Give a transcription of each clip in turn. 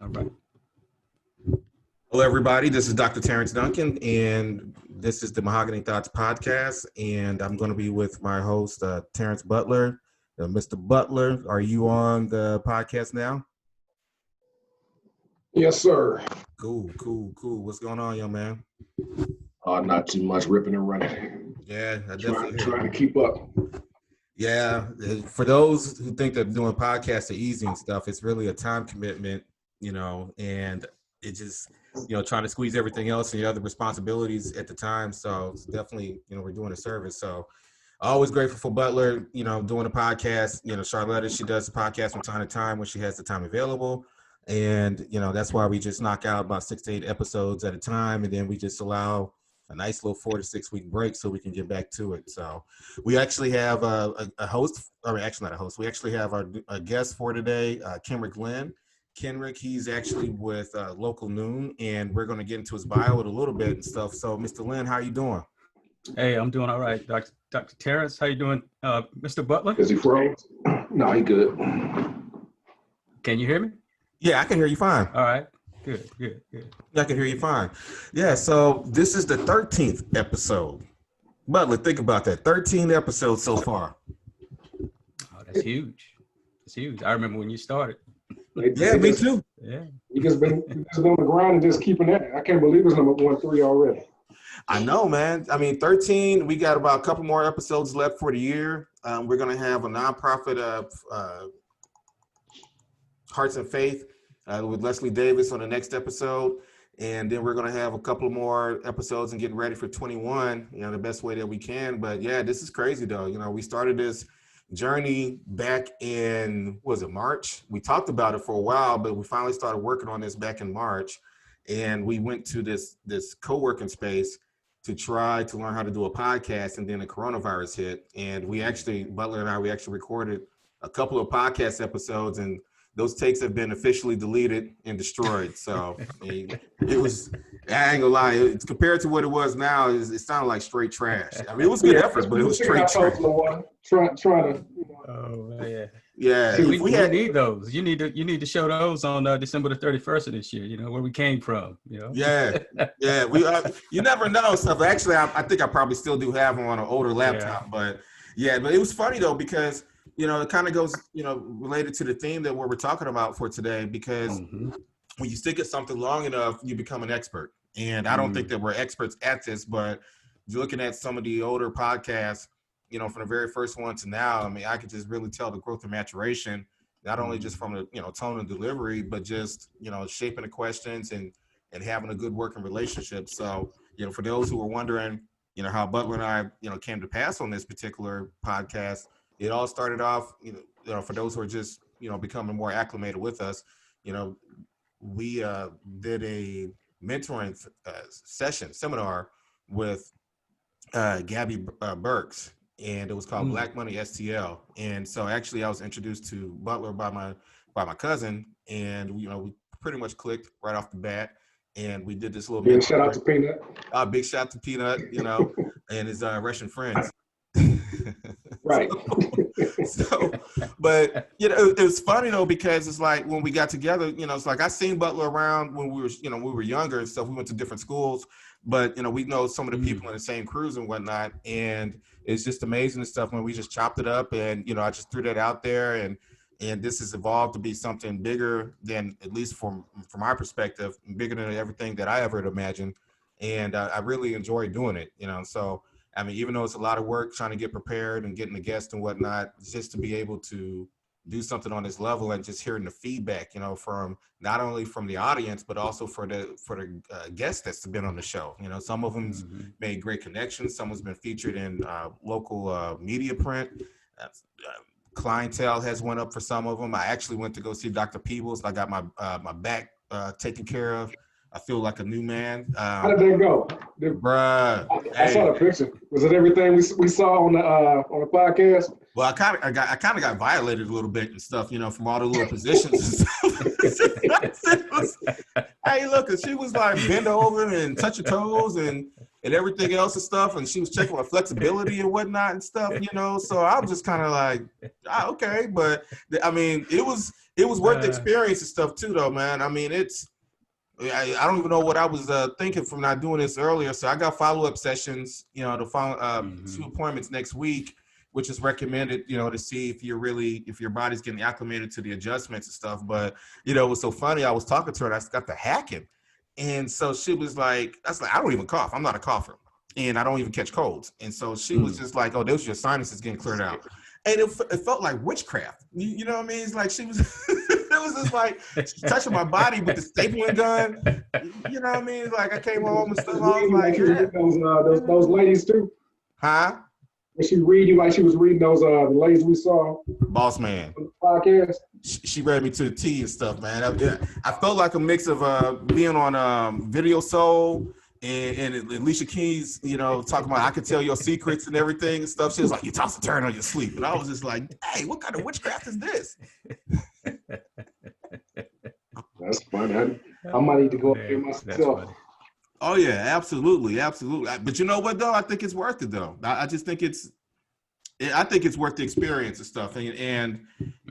All right. Hello, everybody. This is Dr. Terrence Duncan, and this is the Mahogany Thoughts Podcast. And I'm going to be with my host, Terrence Butler. Mr. Butler, are you on the podcast now? Yes, sir. Cool. What's going on, young man? Not too much, ripping and running. Yeah, I definitely trying to keep up. Yeah, for those who think that doing podcasts are easy and stuff, it's really a time commitment, and it just, trying to squeeze everything else and your other responsibilities at the time. So it's definitely, we're doing a service. So always grateful for Butler, doing a podcast. Charlotta, she does the podcast from time to time when she has the time available. And, that's why we just knock out about 6 to 8 episodes at a time. And then we just allow a nice little 4 to 6 week break so we can get back to it. So we actually have a host, or actually not a host. We actually have a guest for today, Kenrick Lynn. Kenrick, he's actually with Local Noon, and we're going to get into his bio in a little bit and stuff. So Mr. Lynn, how are you doing? Hey, I'm doing all right. Dr. Terrence, how you doing? Mr. Butler? Is he froze? No, he good. Can you hear me? Yeah, I can hear you fine. All right. Good. I can hear you fine. Yeah, so this is the 13th episode. Butler, think about that. 13 episodes so far. Oh, that's huge. It's huge. I remember when you started. Yeah, me too. Yeah. We just been on the ground and just keeping that. I can't believe it's number 13 already. I know, man. I mean, 13, we got about a couple more episodes left for the year. We're going to have a nonprofit of Hearts and Faith with Leslie Davis on the next episode. And then we're going to have a couple more episodes and getting ready for 21, the best way that we can. But yeah, this is crazy though. We started this journey back in, March? We talked about it for a while, but we finally started working on this back in March. And we went to this co-working space to try to learn how to do a podcast. And then the coronavirus hit. And Butler and I recorded a couple of podcast episodes, and those takes have been officially deleted and destroyed. So I mean, it was, I ain't gonna lie, it's compared to what it was now, it sounded like straight trash. I mean, it was good effort, but it was straight trash. Trying to, Oh man. Yeah. See, we need those. You need to show those on December the 31st of this year, where we came from, Yeah. We you never know stuff. Actually, I think I probably still do have them on an older laptop, but it was funny though, because it kind of goes, related to the theme that we're talking about for today, because when you stick at something long enough, you become an expert. And I don't think that we're experts at this, but looking at some of the older podcasts, from the very first one to now, I mean, I could just really tell the growth and maturation, not only just from the, tone and delivery, but just, shaping the questions and having a good working relationship. So, for those who are wondering, how Butler and I, came to pass on this particular podcast, it all started off, for those who are just, becoming more acclimated with us, we did a mentoring seminar with Gabby Burks, and it was called Black Money STL. And so actually I was introduced to Butler by my cousin, and, we pretty much clicked right off the bat. And we did this little big shout out to Peanut. Big shout out to Peanut, and his Russian friends. Right. But it was funny though, because it's like when we got together, it's like I seen Butler around when we were younger and stuff. We went to different schools, but we know some of the people in the same crews and whatnot, and it's just amazing and stuff when we just chopped it up, and I just threw that out there, and this has evolved to be something bigger than, at least from our perspective, bigger than everything that I ever imagined, and I really enjoy doing it, so. I mean, even though it's a lot of work trying to get prepared and getting the guests and whatnot, just to be able to do something on this level and just hearing the feedback, from not only from the audience, but also for the guests that's been on the show. Some of them's made great connections. Someone's been featured in local media print. Clientele has went up for some of them. I actually went to go see Dr. Peebles. I got my back taken care of. I feel like a new man. How did that go? Bruh. I saw the picture. Was it everything we saw on the podcast? Well, I kind of got violated a little bit and stuff, from all the little positions and stuff. Hey, look, she was like bend over and touch your toes, and and everything else and stuff. And she was checking my flexibility and whatnot and stuff, you know. So I was just kind of like, okay. But I mean, it was worth the experience and stuff too, though, man. I mean, I don't even know what I was thinking from not doing this earlier. So I got follow-up sessions, you know, to follow 2 appointments next week, which is recommended, you know, to see if your body's getting acclimated to the adjustments and stuff. But, you know, it was so funny. I was talking to her and I got to hacking. And so she was like, I don't even cough. I'm not a cougher. And I don't even catch colds. And so she was just like, oh, those are your sinuses getting cleared out. And it felt like witchcraft. You know what I mean? It's like she was, it was just like touching my body with the stapling gun. You know what I mean? It's like I came home and stuff. I was like, those ladies too. Huh? And she read you like she was reading those the ladies we saw. Boss man. Podcast. She read me to the T and stuff, man. I felt like a mix of being on Video Soul and Alicia Keys, you know, talking about I could tell your secrets and everything and stuff. She was like, you toss and turn on your sleep. And I was just like, hey, what kind of witchcraft is this? That's funny. I might need to go up there myself. Oh yeah, absolutely. But you know what though? I think it's worth it though. I just think it's worth the experience and stuff. And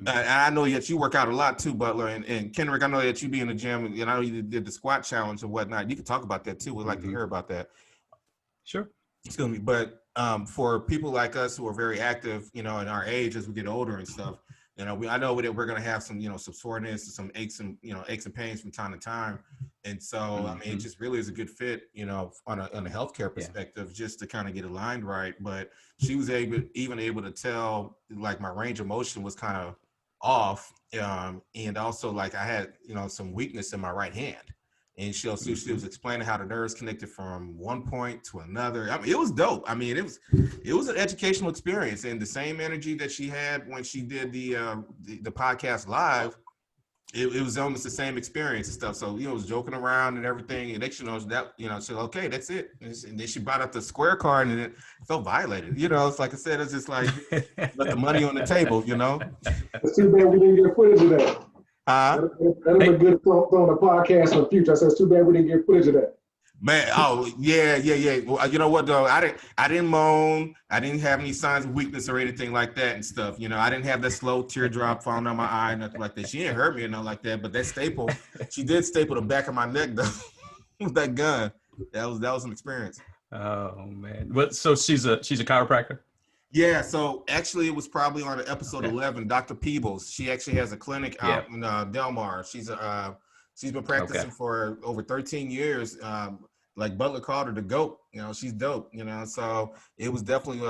I know that you work out a lot too, Butler. And Kendrick, I know that you be in the gym, and I know you did the squat challenge and whatnot. You can talk about that too. We'd like to hear about that. Sure. Excuse me. But for people like us who are very active, you know, in our age as we get older and stuff, you know, I know that we're going to have some, you know, some soreness and some aches and pains from time to time. And so, I mean, it just really is a good fit, you know, on a healthcare perspective, just to kind of get aligned right. But she was even able to tell, like, my range of motion was kind of off. And also, like, I had, you know, some weakness in my right hand. And she was explaining how the nerves connected from one point to another. I mean, it was dope. I mean, it was an educational experience, and the same energy that she had when she did the podcast live, it was almost the same experience and stuff. So, you know, it was joking around and everything. And next, you know, that, you know, she said, okay, that's it. And then she brought up the square card, and it felt violated. You know, it's like I said, it's just like let the money on the table. You know. It's too bad we didn't get footage of that. That'll be good on the podcast in the future. I said it's too bad we didn't get footage of that. Man, oh yeah. Well, you know what though? I didn't moan. I didn't have any signs of weakness or anything like that and stuff. You know, I didn't have that slow teardrop falling down my eye, nothing like that. She didn't hurt me or nothing like that. But that staple, she did staple the back of my neck though with that gun. That was an experience. Oh man. What? So she's a chiropractor? Yeah, so actually it was probably on episode 11, Dr. Peebles. She actually has a clinic out in Del Mar. She's been practicing for over 13 years. Like Butler called her the GOAT, you know, she's dope, you know, so it was definitely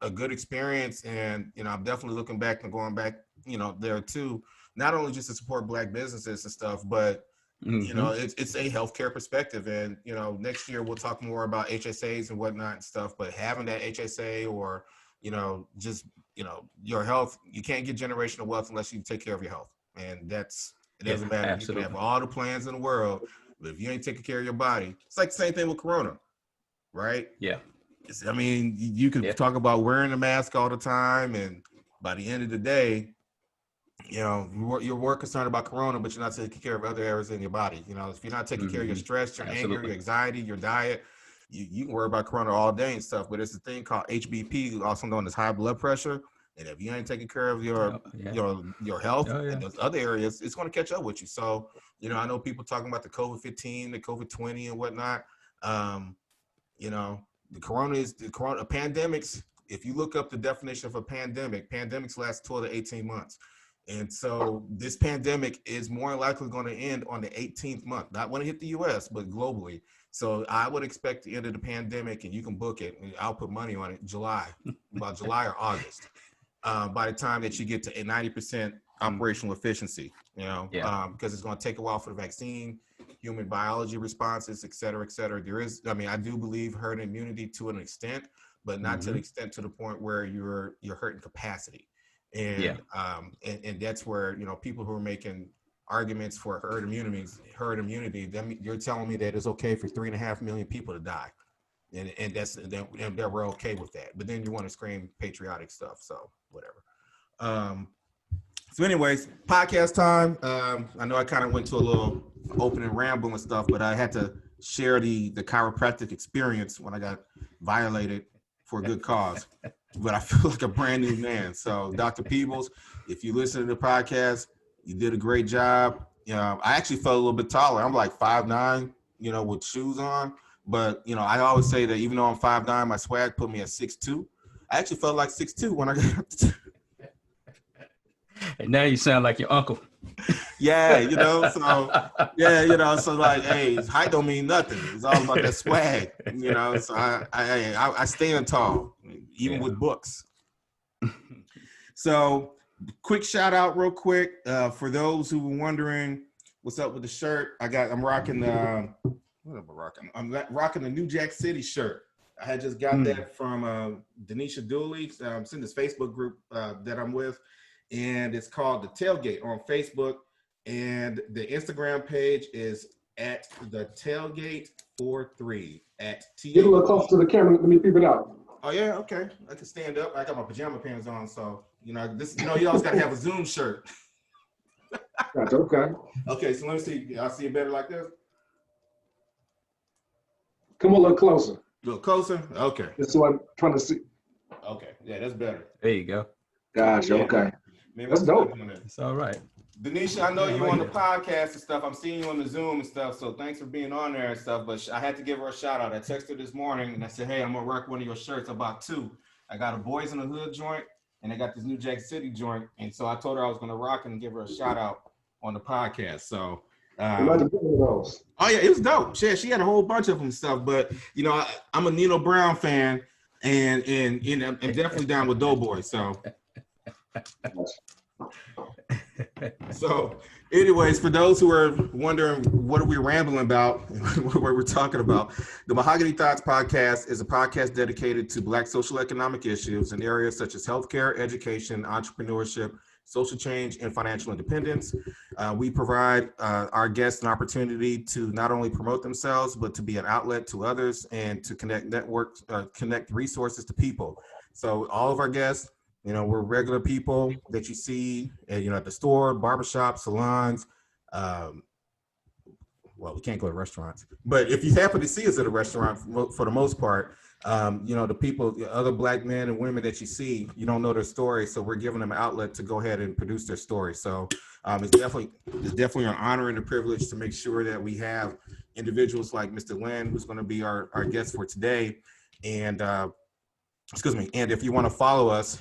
a good experience. And, you know, I'm definitely looking back and going back, you know, there too, not only just to support Black businesses and stuff, but, you know, it's a healthcare perspective. And, you know, next year we'll talk more about HSAs and whatnot and stuff, but having that HSA or, you know, just, you know, your health, you can't get generational wealth unless you take care of your health. And it doesn't matter. Absolutely. You can have all the plans in the world, but if you ain't taking care of your body, it's like the same thing with Corona, right? Yeah. I mean, you could talk about wearing a mask all the time, and by the end of the day, you know, you're more concerned about Corona, but you're not taking care of other areas in your body. You know, if you're not taking care of your stress, your anger, your anxiety, your diet, you can worry about Corona all day and stuff, but it's a thing called HBP, also known as high blood pressure. And if you ain't taking care of your health and those other areas, it's going to catch up with you. So, you know, I know people talking about the COVID-15, the COVID-20 and whatnot. You know, the corona pandemics. If you look up the definition of a pandemic, pandemics last 12 to 18 months. And so this pandemic is more likely going to end on the 18th month, not when it hit the US, but globally. So I would expect the end of the pandemic, and you can book it, and I'll put money on it, about July or August, by the time that you get to a 90% operational efficiency, you know, because it's going to take a while for the vaccine, human biology responses, et cetera, et cetera. I do believe herd immunity to an extent, but not to the extent to the point where you're hurting capacity. And that's where, you know, people who are making arguments for herd immunity, you're telling me that it's okay for 3.5 million people to die, and that we're okay with that. But then you want to scream patriotic stuff, so whatever. So anyways, podcast time. I know I kind of went to a little opening ramble and stuff, but I had to share the chiropractic experience when I got violated for a good cause. But I feel like a brand new man. So Dr. Peebles, if you listen to the podcast, you did a great job. I actually felt a little bit taller. I'm like 5'9", with shoes on. But, I always say that even though I'm 5'9", my swag put me at 6'2". I actually felt like 6'2" when I got up to And now you sound like your uncle. Yeah, so like, hey, height don't mean nothing. It's all about that swag, So I stand tall, even with books. So, quick shout out, real quick, for those who were wondering what's up with the shirt. I'm rocking what am I rocking? I'm rocking the New Jack City shirt. I had just got that from Denisha Dooley. It's in this Facebook group that I'm with, and it's called The Tailgate on Facebook. And the Instagram page is at The Tailgate 43 at T. Get a little close to the camera. Let me peep it out. Oh yeah, okay. I can stand up. I got my pajama pants on, so you always got to have a Zoom shirt. That's okay. Okay, so let me see. I'll see it better like this. Come a little closer. A little closer? Okay. That's what I'm trying to see. Okay. Yeah, that's better. There you go. Gosh, okay. Man, that's dope. It's all right. Denisha, I know you on the podcast and stuff. I'm seeing you on the Zoom and stuff, so thanks for being on there and stuff. But I had to give her a shout out. I texted her this morning and I said, hey, I'm gonna rock one of your shirts. I bought two. I got a Boys in the Hood joint and I got this New Jack City joint. And so I told her I was gonna rock and give her a shout out on the podcast. So oh yeah, it was dope. She had a whole bunch of them and stuff. But I'm a Nino Brown fan, and I'm definitely down with Doughboy. So anyways, for those who are wondering what are we rambling about, what we're talking about, the Mahogany Thoughts Podcast is a podcast dedicated to Black social economic issues in areas such as healthcare, education, entrepreneurship, social change, and financial independence. We provide our guests an opportunity to not only promote themselves, but to be an outlet to others and to connect resources to people. So all of our guests, we're regular people that you see, at the store, barbershop, salons. Well, we can't go to restaurants, but if you happen to see us at a restaurant, for the most part, the people, the other Black men and women that you see, you don't know their story. So we're giving them an outlet to go ahead and produce their story. So it's definitely an honor and a privilege to make sure that we have individuals like Mr. Lynn, who's going to be our guest for today. And and if you want to follow us,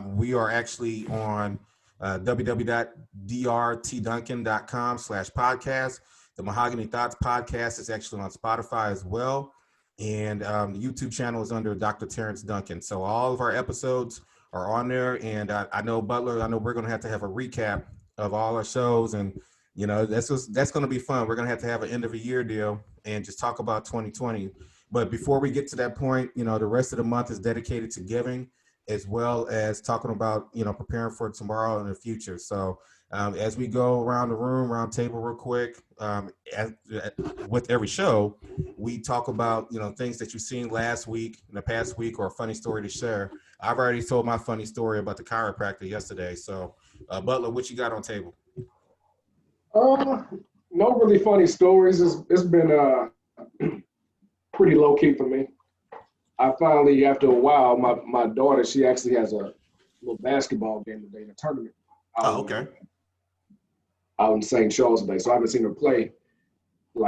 we are actually on www.drtduncan.com/podcast. The Mahogany Thoughts Podcast is actually on Spotify as well. And the YouTube channel is under Dr. Terrence Duncan. So all of our episodes are on there. And I know, Butler, we're going to have a recap of all our shows. And, that's going to be fun. We're going to have an end of a year deal and just talk about 2020. But before we get to that point, the rest of the month is dedicated to giving, as well as talking about, preparing for tomorrow and the future. So as we go around the room, round table real quick, with every show, we talk about, things that you've seen last week, in the past week, or a funny story to share. I've already told my funny story about the chiropractor yesterday. So Butler, what you got on table? No really funny stories. It's been pretty low key for me. I finally, after a while, my daughter, she actually has a little basketball game today in a tournament. Out in St. Charles today. So I haven't seen her play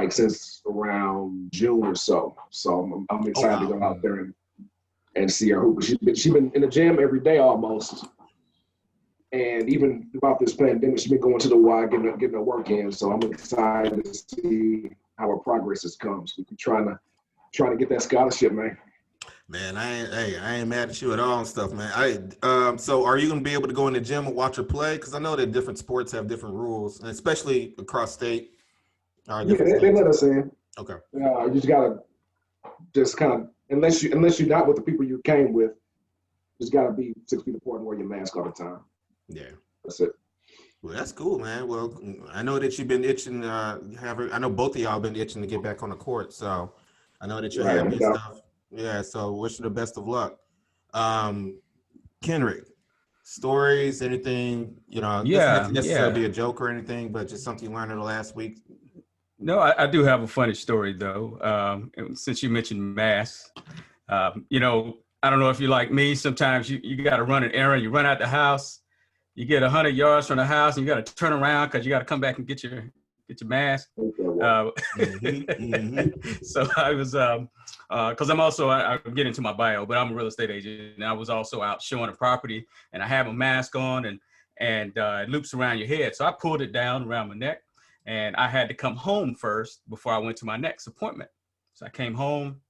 since around June or so. So I'm excited to go out there and see her hoop. She's been in the gym every day almost. And even throughout this pandemic, she's been going to the Y, getting her work in. So I'm excited to see how her progress has come. So we're trying to get that scholarship, man. Man, I ain't mad at you at all and stuff, man. So are you gonna be able to go in the gym and watch her play? Because I know that different sports have different rules, and especially across state. Yeah, they let us in. Okay. You just gotta kind of, unless you're not with the people you came with, just gotta be 6 feet apart and wear your mask all the time. Yeah. That's it. Well, that's cool, man. Well, I know that you've been itching. I know both of y'all been itching to get back on the court, so I know that you're happy and stuff. Yeah, so wish you the best of luck. Kenrick, stories, anything, doesn't necessarily be a joke or anything, but just something you learned in the last week. No, I do have a funny story though. Since you mentioned masks, you know, I don't know if you're like me. Sometimes you got to run an errand. You run out the house, you get 100 yards from the house, and you got to turn around because you got to come back and get your mask. So I was, because I get into my bio, but I'm a real estate agent, and I was also out showing a property, and I have a mask on, and it loops around your head. So I pulled it down around my neck, and I had to come home first before I went to my next appointment. So I came home,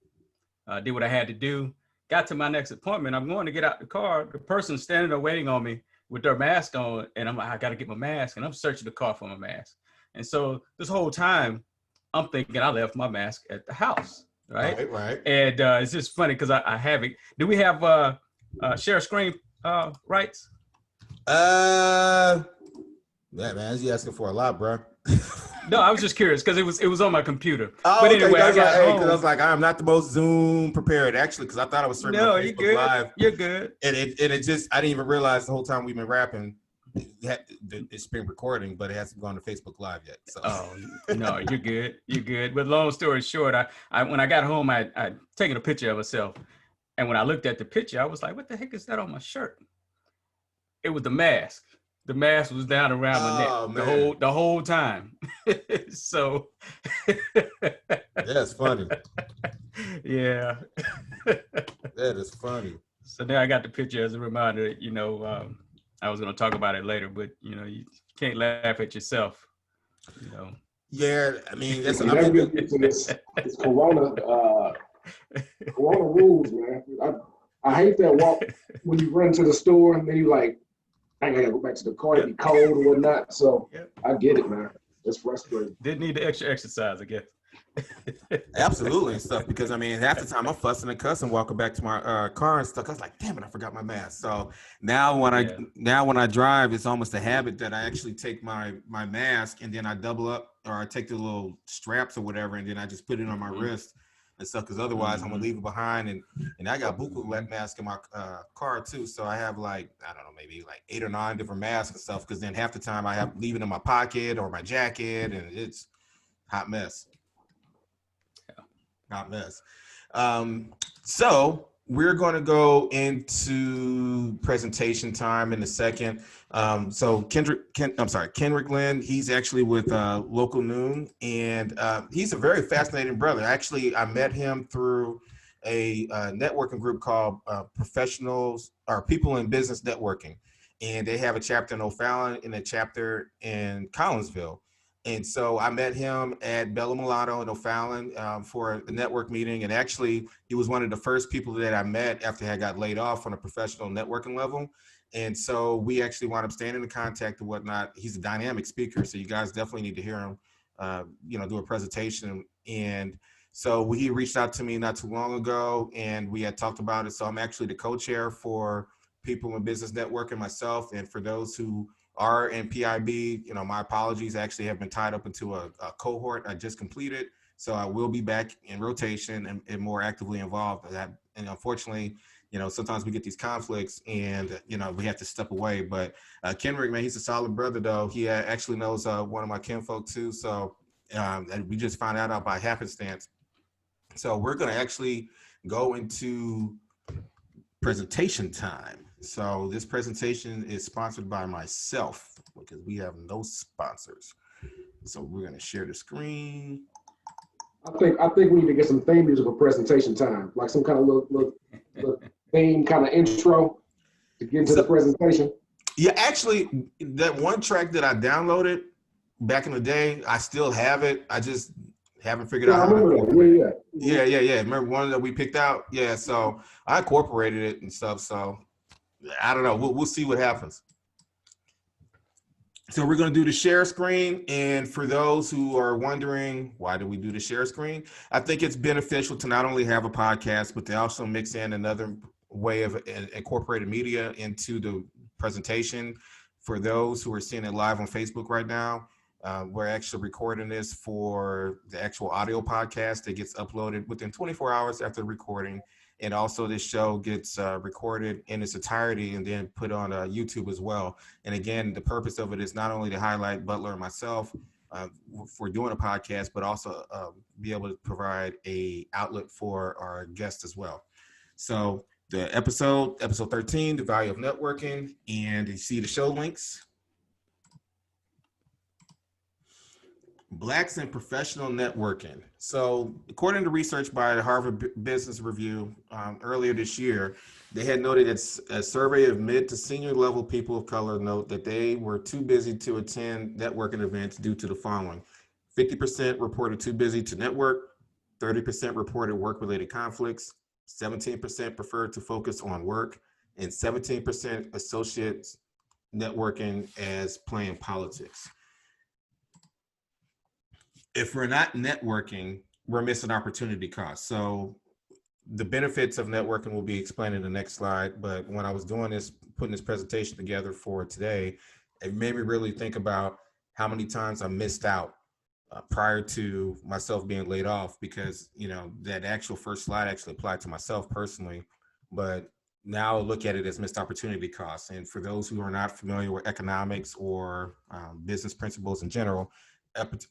did what I had to do, got to my next appointment. I'm going to get out the car. The person's standing there waiting on me with their mask on, and I'm like, I got to get my mask, and I'm searching the car for my mask. And so this whole time, I'm thinking I left my mask at the house, right? Right. And it's just funny because I have it. Do we have share screen rights? Yeah, man, you asking for a lot, bro. No, I was just curious because it was on my computer. Oh, but okay. anyway, I was like, I am not the most Zoom prepared, actually, because I thought I was streaming on Facebook good. Live. You're good. And it just, I didn't even realize the whole time we've been rapping, it's been recording, but it hasn't gone to Facebook Live yet. So. Oh no, you're good. You're good. But long story short, I when I got home, I'd taken a picture of myself, and when I looked at the picture, I was like, "What the heck is that on my shirt?" It was the mask. The mask was down around my neck the whole time. So that's funny. Yeah. That is funny. So now I got the picture as a reminder. You know, I was going to talk about it later, but you know, you can't laugh at yourself. You know. Yeah, I mean, that's it's Corona. Corona rules, man. I hate that walk when you run to the store and then you like, I gotta go back to the car, it'd be cold or whatnot. So I get it, man. It's frustrating. Didn't need the extra exercise, I guess. Absolutely and stuff, because I mean, half the time I'm fussing and cussing walking back to my car and stuff. I was like, damn it, I forgot my mask. So now when I drive, it's almost a habit that I actually take my mask and then I double up, or I take the little straps or whatever, and then I just put it on my wrist and stuff, because otherwise I'm gonna leave it behind. And I got buku mask in my car too, so I have like, I don't know, maybe like 8 or 9 different masks and stuff, because then half the time I have leave it in my pocket or my jacket, and it's hot mess. Hot mess. So we're going to go into presentation time in a second. So Kendrick Lynn, he's actually with Local Noon, and he's a very fascinating brother. Actually, I met him through a networking group called Professionals or People in Business Networking, and they have a chapter in O'Fallon and a chapter in Collinsville. And so I met him at Bella Mulatto in O'Fallon for the network meeting. And actually, he was one of the first people that I met after I got laid off on a professional networking level. And so we actually wound up staying in contact and whatnot. He's a dynamic speaker, so you guys definitely need to hear him, do a presentation. And so he reached out to me not too long ago, and we had talked about it. So I'm actually the co-chair for People in Business Networking myself. And for those who are in PIB, my apologies. I actually have been tied up into a cohort I just completed. So I will be back in rotation and more actively involved. And unfortunately, sometimes we get these conflicts and, we have to step away. But Kendrick, man, he's a solid brother, though. He actually knows one of my kinfolk, too. So and we just found out by happenstance. So we're going to actually go into presentation time. So this presentation is sponsored by myself because we have no sponsors. So we're going to share the screen. I think we need to get some theme music for presentation time, like some kind of little theme kind of intro to get into the presentation. Yeah, actually, that one track that I downloaded back in the day, I still have it. I just haven't figured out how to incorporate it. Yeah. Remember one that we picked out? Yeah, so I incorporated it and stuff. So I don't know. We'll see what happens. So we're going to do the share screen. And for those who are wondering, why do we do the share screen? I think it's beneficial to not only have a podcast, but to also mix in another way of incorporated media into the presentation. For those who are seeing it live on Facebook right now, we're actually recording this for the actual audio podcast that gets uploaded within 24 hours after the recording. And also this show gets recorded in its entirety and then put on YouTube as well. And again, the purpose of it is not only to highlight Butler and myself, for doing a podcast, but also be able to provide a outlet for our guests as well. So the episode 13, the value of networking, and you see the show links. Blacks in professional networking. So according to research by the Harvard Business Review earlier this year, they had noted that a survey of mid to senior level people of color note that they were too busy to attend networking events due to the following. 50% reported too busy to network, 30% reported work-related conflicts, 17% preferred to focus on work, and 17% associates networking as playing politics. If we're not networking, we're missing opportunity costs. So the benefits of networking will be explained in the next slide. But when I was doing this, putting this presentation together for today, it made me really think about how many times I missed out prior to myself being laid off, because, you know, that actual first slide actually applied to myself personally. But now I look at it as missed opportunity costs. And for those who are not familiar with economics or business principles in general,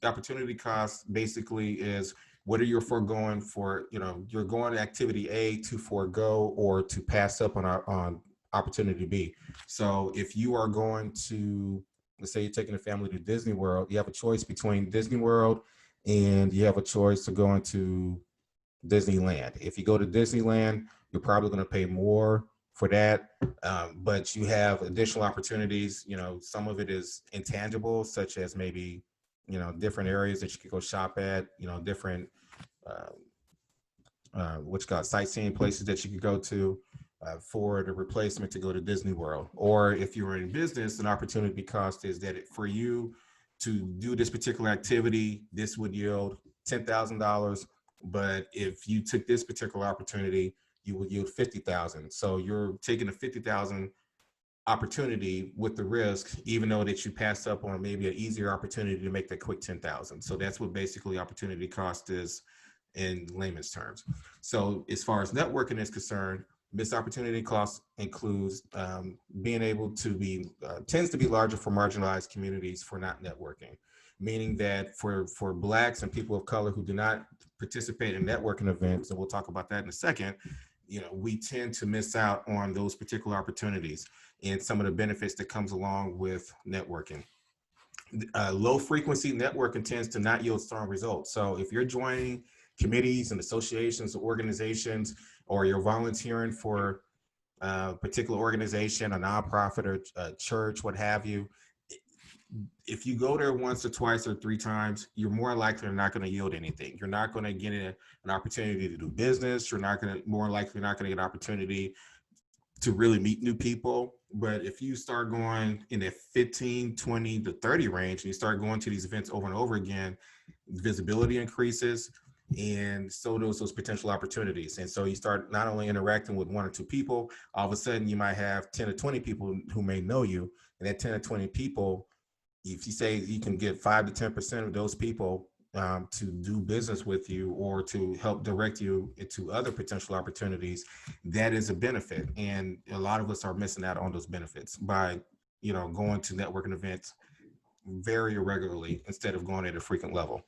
opportunity cost basically is what are you foregoing for, you know, you're going to activity A to forego or to pass up on opportunity B. So if you are going to, let's say you're taking a family to Disney World, you have a choice between Disney World and you have a choice to go into Disneyland. If you go to Disneyland, you're probably going to pay more for that, but you have additional opportunities. You know, some of it is intangible, such as maybe, you know, different areas that you could go shop at, you know, different sightseeing places that you could go to for the replacement to go to Disney World. Or if you're in business, an opportunity cost is that for you to do this particular activity, this would yield $10,000. But if you took this particular opportunity, you would yield $50,000. So you're taking a $50,000 opportunity with the risk, even though that you pass up on maybe an easier opportunity to make that quick 10,000. So that's what basically opportunity cost is in layman's terms. So as far as networking is concerned, missed opportunity cost includes being able to be, tends to be larger for marginalized communities for not networking, meaning that for Blacks and people of color who do not participate in networking events, and we'll talk about that in a second, you know, we tend to miss out on those particular opportunities and some of the benefits that comes along with networking. Low frequency networking tends to not yield strong results. So if you're joining committees and associations or organizations, or you're volunteering for a particular organization, a nonprofit or a church, what have you, if you go there once or twice or three times, you're more likely not going to yield anything. You're not going to get an opportunity to do business. You're not going to get an opportunity to really meet new people. But if you start going in the 15, 20 to 30 range, and you start going to these events over and over again, visibility increases, and so those potential opportunities. And so you start not only interacting with one or two people, all of a sudden you might have 10 or 20 people who may know you. And that 10 or 20 people, if you say you can get 5 to 10% of those people to do business with you or to help direct you into other potential opportunities, that is a benefit. And a lot of us are missing out on those benefits by, you know, going to networking events very irregularly instead of going at a frequent level.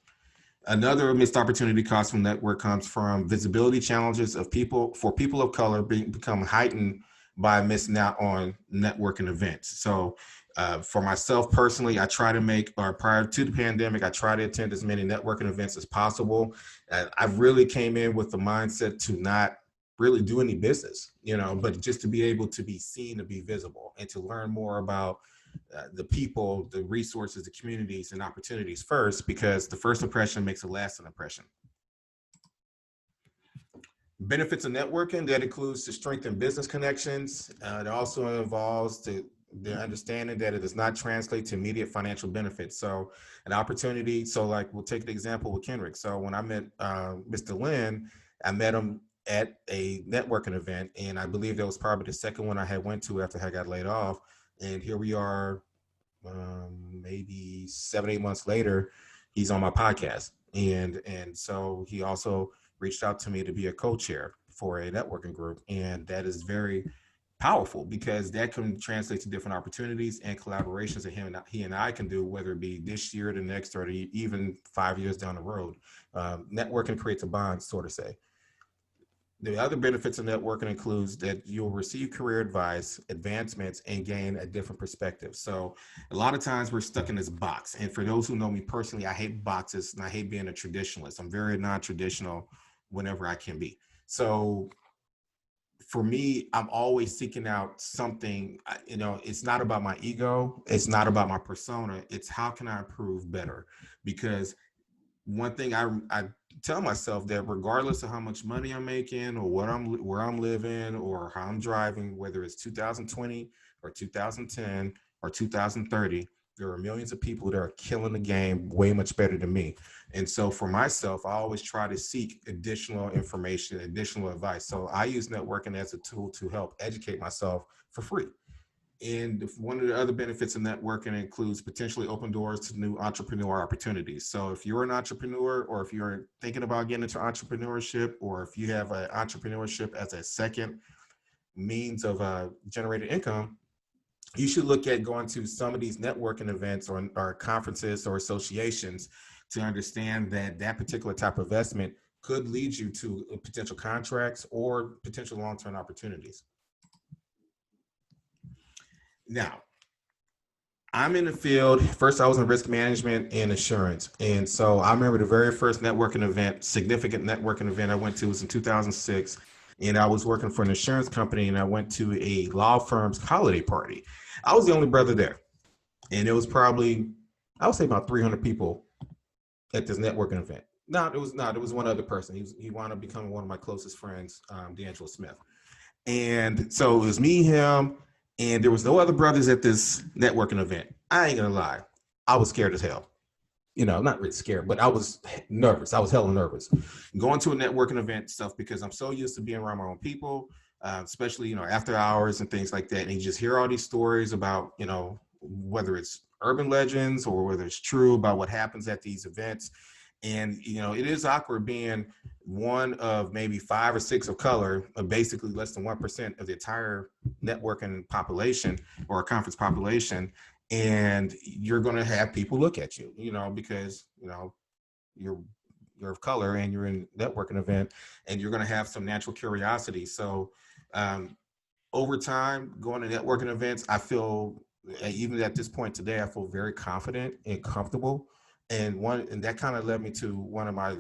Another missed opportunity cost from network comes from visibility challenges of people of color become heightened by missing out on networking events. So for myself personally, I try to prior to the pandemic, I try to attend as many networking events as possible. I really came in with the mindset to not really do any business, you know, but just to be able to be seen, to be visible, and to learn more about the people, the resources, the communities, and opportunities first, because the first impression makes a lasting impression. Benefits of networking, that includes to strengthen business connections. It also involves the understanding that it does not translate to immediate financial benefits. So an opportunity, so like we'll take the example with Kendrick. So when I met Mr. Lynn, I met him at a networking event, and I believe that was probably the second one I went to after I got laid off. And here we are, maybe 7-8 months later, he's on my podcast. And so he also reached out to me to be a co-chair for a networking group. And that is very powerful, because that can translate to different opportunities and collaborations that he and I can do, whether it be this year, the next, or even 5 years down the road. Networking creates a bond, sort of say. The other benefits of networking includes that you'll receive career advice, advancements, and gain a different perspective. So a lot of times we're stuck in this box. And for those who know me personally, I hate boxes and I hate being a traditionalist. I'm very non-traditional whenever I can be. So for me, I'm always seeking out something, it's not about my ego. It's not about my persona. It's how can I improve better? Because one thing I tell myself, that regardless of how much money I'm making or where I'm living or how I'm driving, whether it's 2020 or 2010 or 2030, there are millions of people that are killing the game way much better than me. And so for myself, I always try to seek additional information, additional advice. So I use networking as a tool to help educate myself for free. And one of the other benefits of networking includes potentially open doors to new entrepreneur opportunities. So if you're an entrepreneur, or if you're thinking about getting into entrepreneurship, or if you have entrepreneurship as a second means of generating income, you should look at going to some of these networking events or conferences or associations to understand that particular type of investment could lead you to potential contracts or potential long-term opportunities. Now, I'm in the field. First, I was in risk management and insurance. And so I remember the very first networking event, significant networking event I went to, was in 2006. And I was working for an insurance company, and I went to a law firm's holiday party. I was the only brother there. And it was probably, I would say, about 300 people at this networking event. No, it was not. It was one other person. He wound up becoming one of my closest friends, D'Angelo Smith. And so it was me, him, and there was no other brothers at this networking event. I ain't gonna lie, I was scared as hell. Not really scared, but I was nervous. I was hella nervous going to a networking event stuff, because I'm so used to being around my own people, especially, after hours and things like that. And you just hear all these stories about, whether it's urban legends or whether it's true about what happens at these events. And, it is awkward being one of maybe 5 or 6 of color, basically less than 1% of the entire networking population or conference population. And you're going to have people look at you, because, you're of color and you're in a networking event, and you're going to have some natural curiosity. So over time, going to networking events, I feel, even at this point today, I feel very confident and comfortable. And that kind of led me to one of my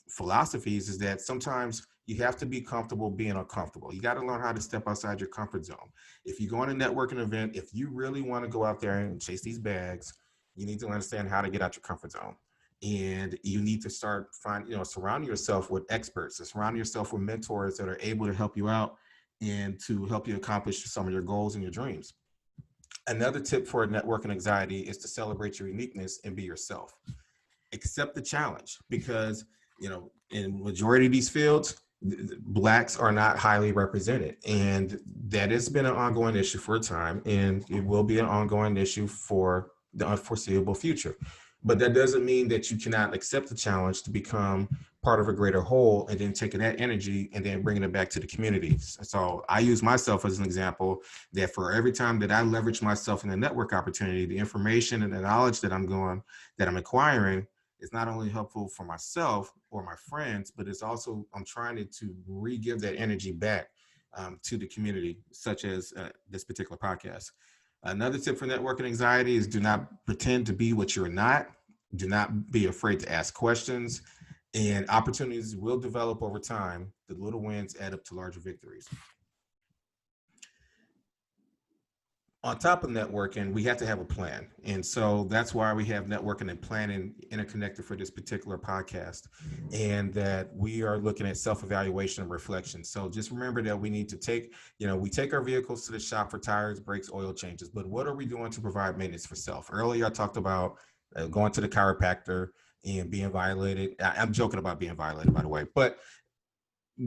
philosophies, is that sometimes you have to be comfortable being uncomfortable. You got to learn how to step outside your comfort zone. If you go on a networking event, if you really want to go out there and chase these bags, you need to understand how to get out your comfort zone. And you need to start surrounding yourself with experts, and surrounding yourself with mentors that are able to help you out and to help you accomplish some of your goals and your dreams. Another tip for networking anxiety is to celebrate your uniqueness and be yourself. Accept the challenge, because, in majority of these fields, Blacks are not highly represented. And that has been an ongoing issue for a time, and it will be an ongoing issue for the unforeseeable future. But that doesn't mean that you cannot accept the challenge to become part of a greater whole, and then taking that energy and then bringing it back to the community. So I use myself as an example, that for every time that I leverage myself in a network opportunity, the information and the knowledge that I'm acquiring is not only helpful for myself or my friends, but it's also, I'm trying to re-give that energy back to the community, such as this particular podcast. Another tip for networking anxiety is do not pretend to be what you're not. Do not be afraid to ask questions, and opportunities will develop over time. The little wins add up to larger victories. On top of networking, we have to have a plan. And so that's why we have networking and planning interconnected for this particular podcast, and that we are looking at self-evaluation and reflection. So just remember that we need to take, we take our vehicles to the shop for tires, brakes, oil changes, but what are we doing to provide maintenance for self? Earlier, I talked about going to the chiropractor and being violated. I'm joking about being violated, by the way, but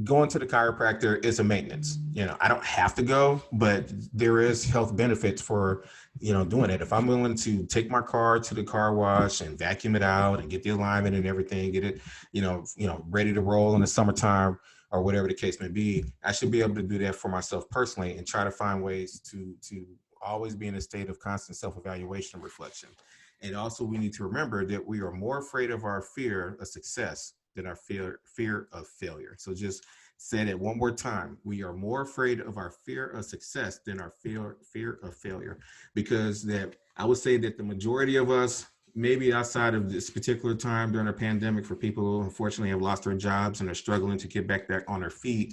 going to the chiropractor is a maintenance. I don't have to go, but there is health benefits for, doing it. If I'm willing to take my car to the car wash and vacuum it out and get the alignment and everything, get it, ready to roll in the summertime, or whatever the case may be, I should be able to do that for myself personally and try to find ways to always be in a state of constant self-evaluation and reflection. And also we need to remember that we are more afraid of our fear of success than our fear of failure. So just say that one more time. We are more afraid of our fear of success than our fear of failure, because that I would say that the majority of us, maybe outside of this particular time during a pandemic, for people who unfortunately have lost their jobs and are struggling to get back on their feet,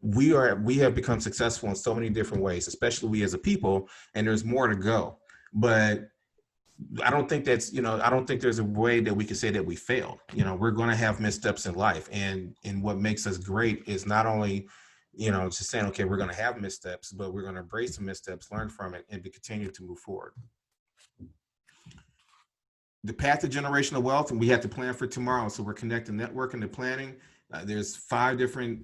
we have become successful in so many different ways, especially we as a people, and there's more to go. But I don't think I don't think there's a way that we can say that we failed. We're going to have missteps in life. And what makes us great is not only, just saying, okay, we're going to have missteps, but we're going to embrace the missteps, learn from it, and to continue to move forward. The path to generational wealth, and we have to plan for tomorrow. So we're connecting networking to planning. There's 5 different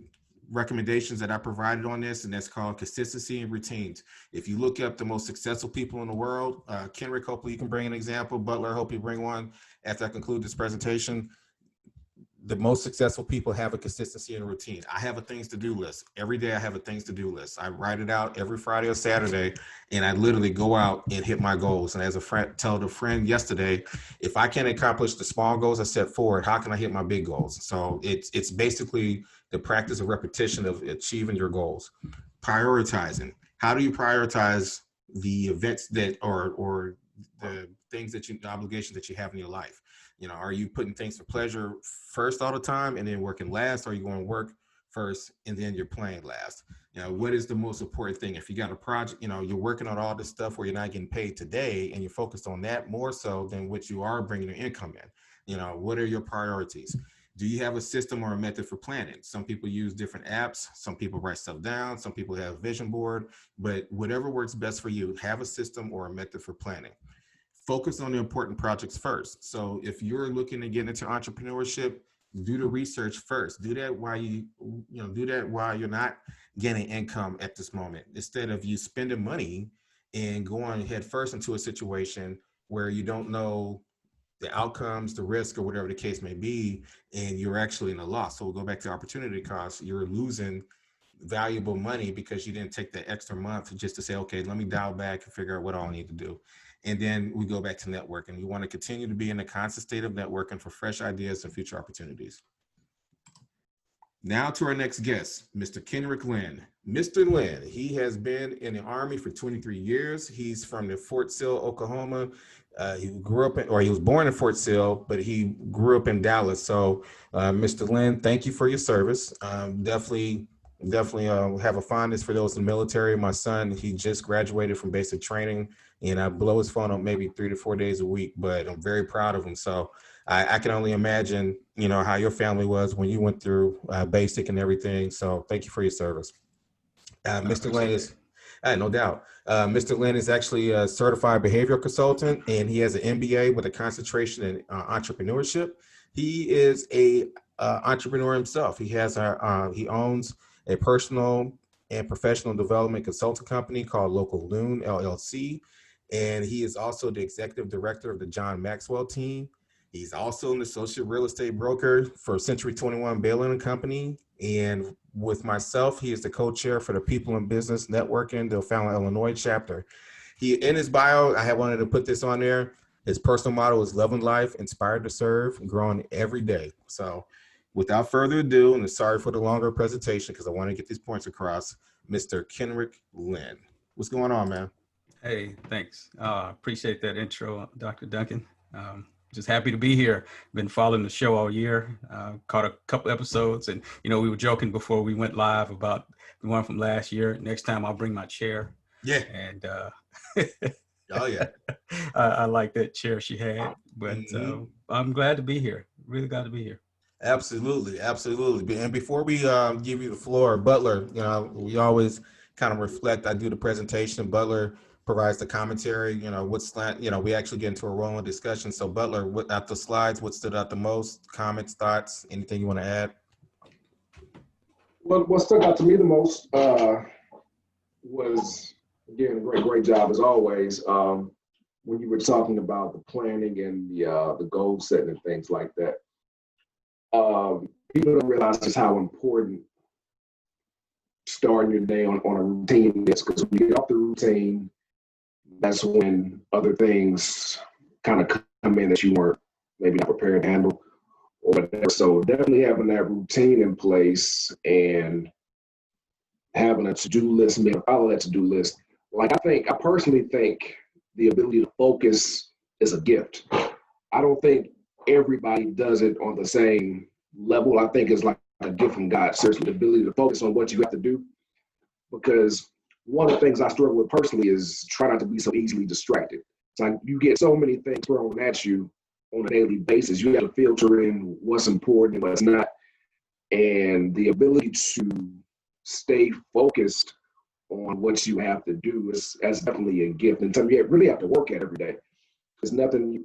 recommendations that I provided on this, and that's called consistency and routines. If you look up the most successful people in the world, Kenrick, hopefully you can bring an example. Butler, hope you bring one after I conclude this presentation. The most successful people have a consistency and routine. I have a things to do list. Every day I have a things to do list. I write it out every Friday or Saturday, and I literally go out and hit my goals. And as a friend, told a friend yesterday, if I can't accomplish the small goals I set forward, how can I hit my big goals? So it's basically the practice of repetition of achieving your goals. Prioritizing. How do you prioritize the events that or the things that the obligations that you have in your life? Are you putting things for pleasure first all the time and then working last? Or are you going to work first and then you're playing last? What is the most important thing? If you got a project, you're working on all this stuff where you're not getting paid today and you're focused on that more so than what you are bringing your income in. What are your priorities? Do you have a system or a method for planning? Some people use different apps. Some people write stuff down. Some people have a vision board. But whatever works best for you, have a system or a method for planning. Focus on the important projects first. So if you're looking to get into entrepreneurship, do the research first. Do that while you're not getting income at this moment, instead of you spending money and going head first into a situation where you don't know the outcomes, the risk, or whatever the case may be, and you're actually in a loss. So we'll go back to opportunity cost. You're losing valuable money because you didn't take the extra month just to say, okay, let me dial back and figure out what all I need to do. And then we go back to networking. You want to continue to be in a constant state of networking for fresh ideas and future opportunities. Now to our next guest, Mr. Kenrick Lynn. Mr. Lynn, he has been in the Army for 23 years. He's from the Fort Sill, Oklahoma. He was born in Fort Sill, but he grew up in Dallas. So Mr. Lynn, thank you for your service. Definitely have a fondness for those in the military. My son, he just graduated from basic training, and I blow his phone up maybe 3 to 4 days a week, but I'm very proud of him. So I can only imagine, how your family was when you went through basic and everything. So thank you for your service. Mr. Lynn is, no doubt. Mr. Lynn is actually a certified behavioral consultant, and he has an MBA with a concentration in entrepreneurship. He is a entrepreneur himself. He owns a personal and professional development consulting company called Local Loon LLC. And he is also the executive director of the John Maxwell team. He's also an associate real estate broker for Century 21 Bailey & Company. And with myself, he is the co-chair for the People in Business Networking, the O'Fallon, Illinois chapter. In his bio, I wanted to put this on there. His personal motto is loving life, inspired to serve, and growing every day. So without further ado, and sorry for the longer presentation because I want to get these points across, Mr. Kenrick Lynn. What's going on, man? Hey, thanks. Appreciate that intro, Dr. Duncan. Just happy to be here. Been following the show all year. Caught a couple episodes, and we were joking before we went live about the one from last year. Next time I'll bring my chair. Yeah. And oh yeah, I like that chair she had. But I'm glad to be here. Really glad to be here. Absolutely. And before we give you the floor, Butler, we always kind of reflect. I do the presentation. Butler provides the commentary. We actually get into a rolling discussion. So Butler, out the slides, what stood out the most? Comments, thoughts, anything you want to add? What stuck out to me the most was, again, a great job as always. When you were talking about the planning and the goal setting and things like that. people don't realize just how important starting your day on a routine is, because when you get off the routine, that's when other things kind of come in that you weren't maybe not prepared to handle or whatever. So definitely having that routine in place and having a to-do list, maybe follow that to-do list. Like I personally think the ability to focus is a gift. I don't think everybody does it on the same level. I think it's like a gift from God, seriously, the ability to focus on what you have to do. Because one of the things I struggle with personally is try not to be so easily distracted. It's like you get so many things thrown at you on a daily basis. You have to filter in what's important and what's not. And the ability to stay focused on what you have to do is definitely a gift. And something you really have to work at every day. There's nothing,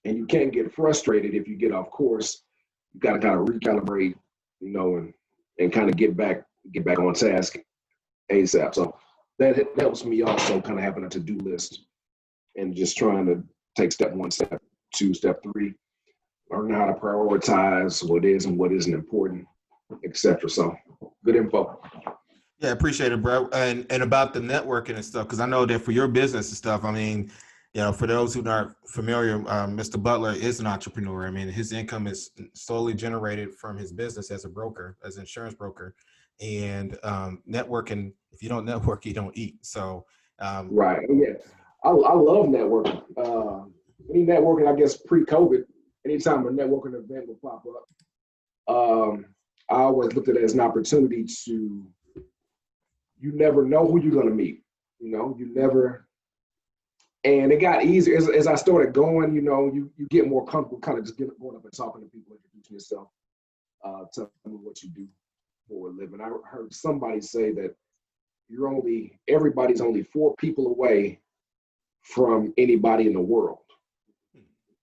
and you can't get frustrated if you get off course. You got to kind of recalibrate, and kind of get back on task ASAP. So that helps me also kind of having a to-do list and just trying to take step 1, step 2, step 3, learn how to prioritize what is and what isn't important, etc. So good info. Yeah, appreciate it, bro. And about the networking and stuff, because I know that for your business and stuff, I mean, for those who aren't familiar, Mr. Butler is an entrepreneur. I mean, his income is solely generated from his business as a broker, as an insurance broker. And networking, if you don't network, you don't eat. So right. Yeah. I love networking. Any networking, I guess, pre-COVID, anytime a networking event would pop up, I always looked at it as an opportunity to, you never know who you're going to meet. You never, and it got easier as I started going, you get more comfortable kind of just going up and talking to people, introducing yourself, telling them what you do for a living. I heard somebody say that everybody's only 4 people away from anybody in the world.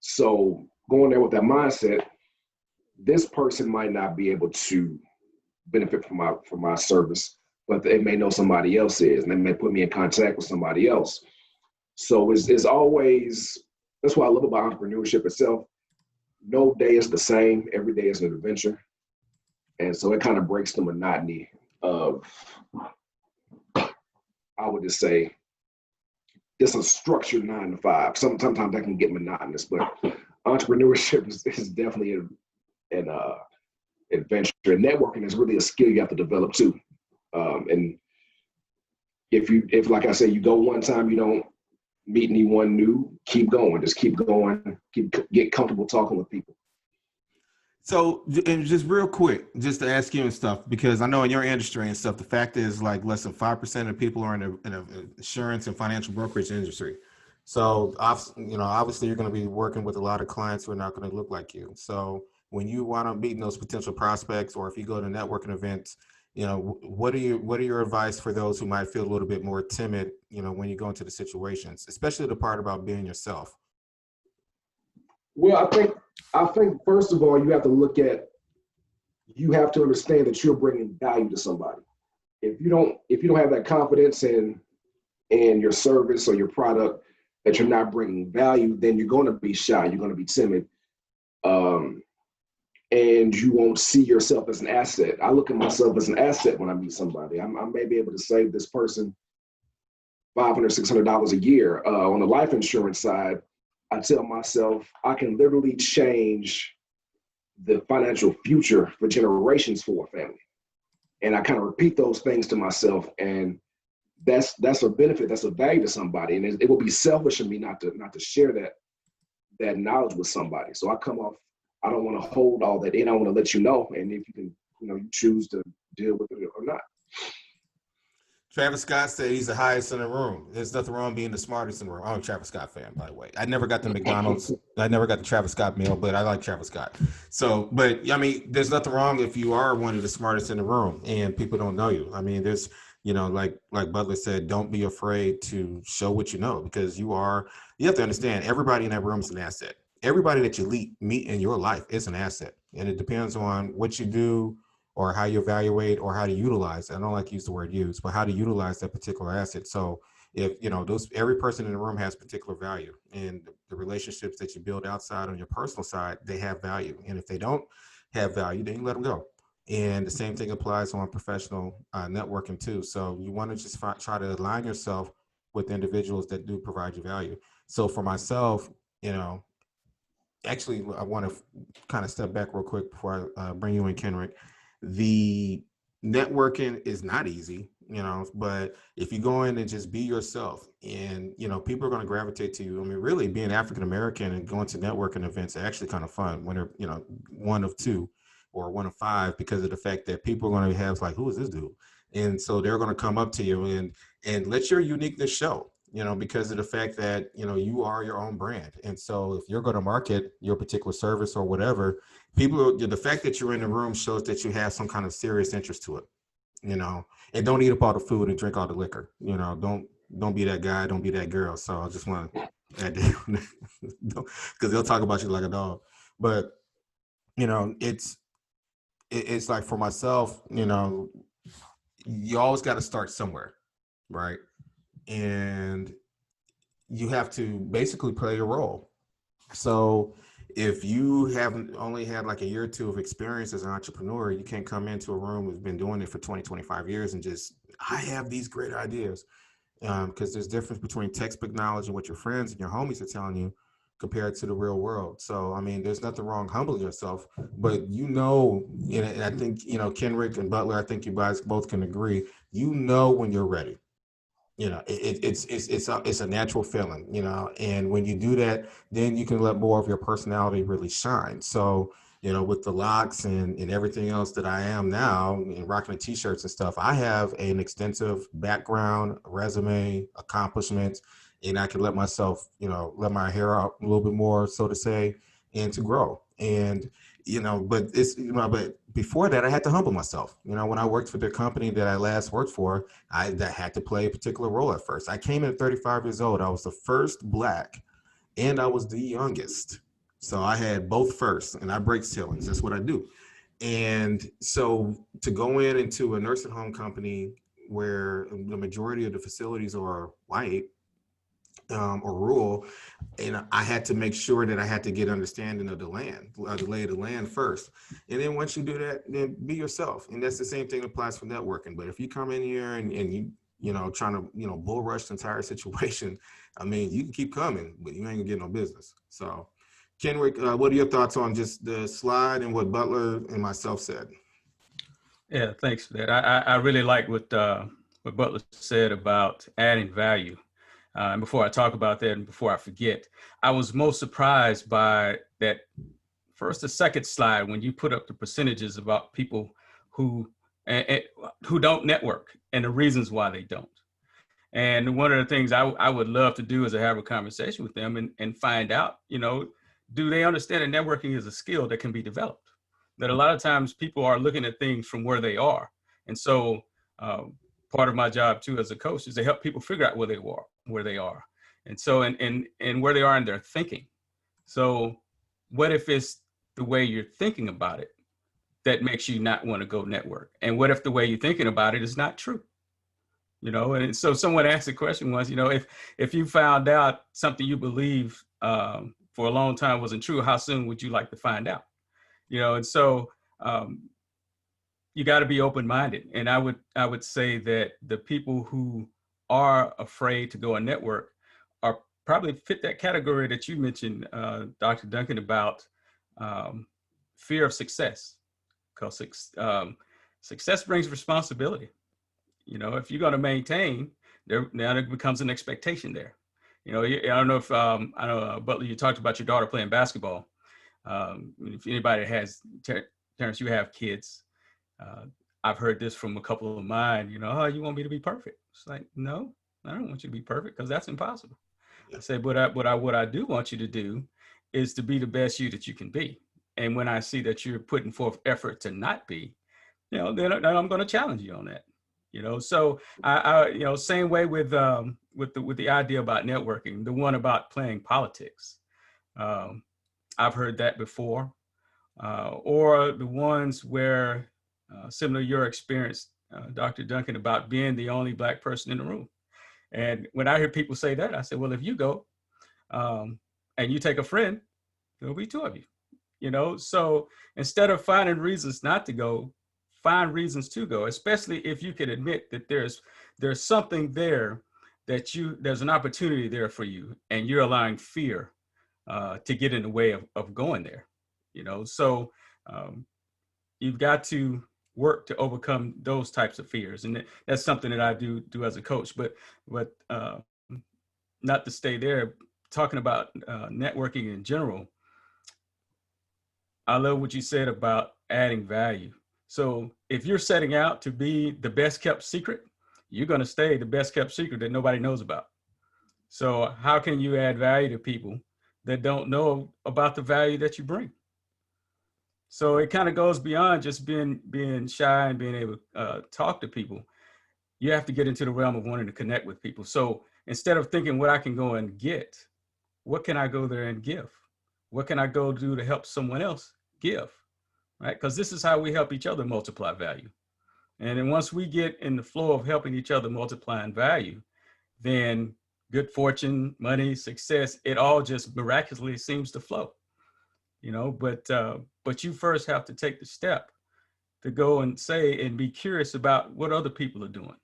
So going there with that mindset, this person might not be able to benefit from my service, but they may know somebody else is, and they may put me in contact with somebody else. So it's always, that's what I love about entrepreneurship itself. No day is the same. Every day is an adventure. And so it kind of breaks the monotony of, I would just say, it's a structured 9 to 5. Sometimes that can get monotonous, but entrepreneurship is definitely an adventure. Networking is really a skill you have to develop too. And if like I say, you go one time, you don't meet anyone new, keep going. Just keep going. Get comfortable talking with people. So, and just real quick, just to ask you and stuff, because I know in your industry and stuff, the fact is like less than 5% of people are in the insurance and financial brokerage industry. So, obviously you're going to be working with a lot of clients who are not going to look like you. So when you want to meet those potential prospects, or if you go to networking events, what are your advice for those who might feel a little bit more timid, when you go into the situations, especially the part about being yourself? Well, I think first of all, you have to understand that you're bringing value to somebody. If you don't have that confidence in your service or your product, that you're not bringing value, then you're going to be shy. You're going to be timid. And you won't see yourself as an asset. I look at myself as an asset when I meet somebody. I may be able to save this person $500, $600 a year. On the life insurance side, I tell myself I can literally change the financial future for generations for a family. And I kind of repeat those things to myself, and that's a benefit, that's a value to somebody. And it would be selfish of me not to share that knowledge with somebody. So I don't want to hold all that in. I want to let you know. And if you can, you choose to deal with it or not. Travis Scott said he's the highest in the room. There's nothing wrong being the smartest in the room. I'm a Travis Scott fan, by the way. I never got the McDonald's. I never got the Travis Scott meal, but I like Travis Scott. So, but I mean, there's nothing wrong if you are one of the smartest in the room and people don't know you. I mean, there's, like Butler said, don't be afraid to show what you know, because you have to understand everybody in that room is an asset. Everybody that you meet in your life is an asset. And it depends on what you do, or how you evaluate, or how to utilize. I don't like to use the word use, but how to utilize that particular asset. So if, every person in the room has particular value, and the relationships that you build outside on your personal side, they have value. And if they don't, have value, then you let them go. And the same thing applies on professional networking too. So you want to just try to align yourself with individuals that do provide you value. So for myself, you know, actually, I want to kind of step back real quick before I bring you in, Kenrick. The networking is not easy, you know, but if you go in and just be yourself, and, you know, people are going to gravitate to you. I mean, really being African American and going to networking events are actually kind of fun when they're, you know, one of two or one of five, because of the fact that people are going to have like, who is this dude? And so they're going to come up to you and let your uniqueness show, you know, because of the fact that, you know, you are your own brand. And so if you're going to market your particular service or whatever, the fact that you're in the room shows that you have some kind of serious interest to it, you know, and don't eat up all the food and drink all the liquor, you know, don't be that guy, don't be that girl. So I just want to add that, because they'll talk about you like a dog. But, you know, it's like for myself, you know, you always got to start somewhere, right? And you have to basically play your role. So if you haven't only had like a year or two of experience as an entrepreneur, you can't come into a room who's been doing it for 20, 25 years and just, I have these great ideas. Because there's difference between textbook knowledge and what your friends and your homies are telling you compared to the real world. So, I mean, there's nothing wrong humbling yourself, but you know, and I think, you know, Kenrick and Butler, I think you guys both can agree, you know, when you're ready. You know, it's a natural feeling, you know, and when you do that, then you can let more of your personality really shine. So, you know, with the locks and everything else that I am now, and rocking the t-shirts and stuff, I have an extensive background, resume, accomplishments, and I can let myself, you know, let my hair out a little bit more, so to say, and to grow. And, you know, but it's, you know, but before that, I had to humble myself. You know, when I worked for the company that I last worked for, I had to play a particular role at first. I came in at 35 years old. I was the first Black and I was the youngest. So I had both firsts, and I break ceilings. That's what I do. And so to go into a nursing home company where the majority of the facilities are white, or rural, and I had to make sure that I had to get understanding of the land, the lay of the land first. And then once you do that, then be yourself. And that's the same thing applies for networking. But if you come in here and you know, trying to, you know, bull rush the entire situation, I mean, you can keep coming, but you ain't gonna get no business. So Kenrick, what are your thoughts on just the slide and what Butler and myself said? Yeah, thanks for that. I really like what Butler said about adding value. And before I talk about that and before I forget, I was most surprised by that first or second slide when you put up the percentages about people who don't network and the reasons why they don't. And one of the things I would love to do is to have a conversation with them and find out, you know, do they understand that networking is a skill that can be developed? That a lot of times people are looking at things from where they are. And so part of my job too as a coach is to help people figure out where they are. And so, and where they are in their thinking. So what if it's the way you're thinking about it that makes you not want to go network? And what if the way you're thinking about it is not true? You know, and so someone asked the question once, you know, if you found out something you believe for a long time wasn't true, how soon would you like to find out? You know, and so you got to be open-minded. And I would say that the people who are afraid to go on network are probably fit that category that you mentioned, Dr. Duncan, about fear of success, because success brings responsibility. You know, if you're going to maintain, now there becomes an expectation there. You know, I don't know if I know, Butler, you talked about your daughter playing basketball. If anybody has, Terrence, you have kids. I've heard this from a couple of mine. You know, oh, you want me to be perfect? It's like, no, I don't want you to be perfect, because that's impossible. I say, but what I do want you to do is to be the best you that you can be. And when I see that you're putting forth effort to not be, you know, then I'm going to challenge you on that. You know, so I you know, same way with the idea about networking, the one about playing politics. I've heard that before, or the ones where similar to your experience, Dr. Duncan, about being the only Black person in the room. And when I hear people say that, I say, well, if you go and you take a friend, there'll be two of you. So instead of finding reasons not to go, find reasons to go, especially if you can admit that there's something there there's an opportunity there for you, and you're allowing fear to get in the way of going there. So you've got to work to overcome those types of fears, and that's something that I do as a coach. But not to stay there, talking about networking in general, I love what you said about adding value. So if you're setting out to be the best kept secret, you're going to stay the best kept secret that nobody knows about. So how can you add value to people that don't know about the value that you bring? So it kind of goes beyond just being shy and being able to talk to people. You have to get into the realm of wanting to connect with people. So instead of thinking what I can go and get, what can I go there and give? What can I go do to help someone else give? Right? Because this is how we help each other multiply value. And then once we get in the flow of helping each other multiplying value, then good fortune, money, success, it all just miraculously seems to flow. But you first have to take the step to go and say and be curious about what other people are doing,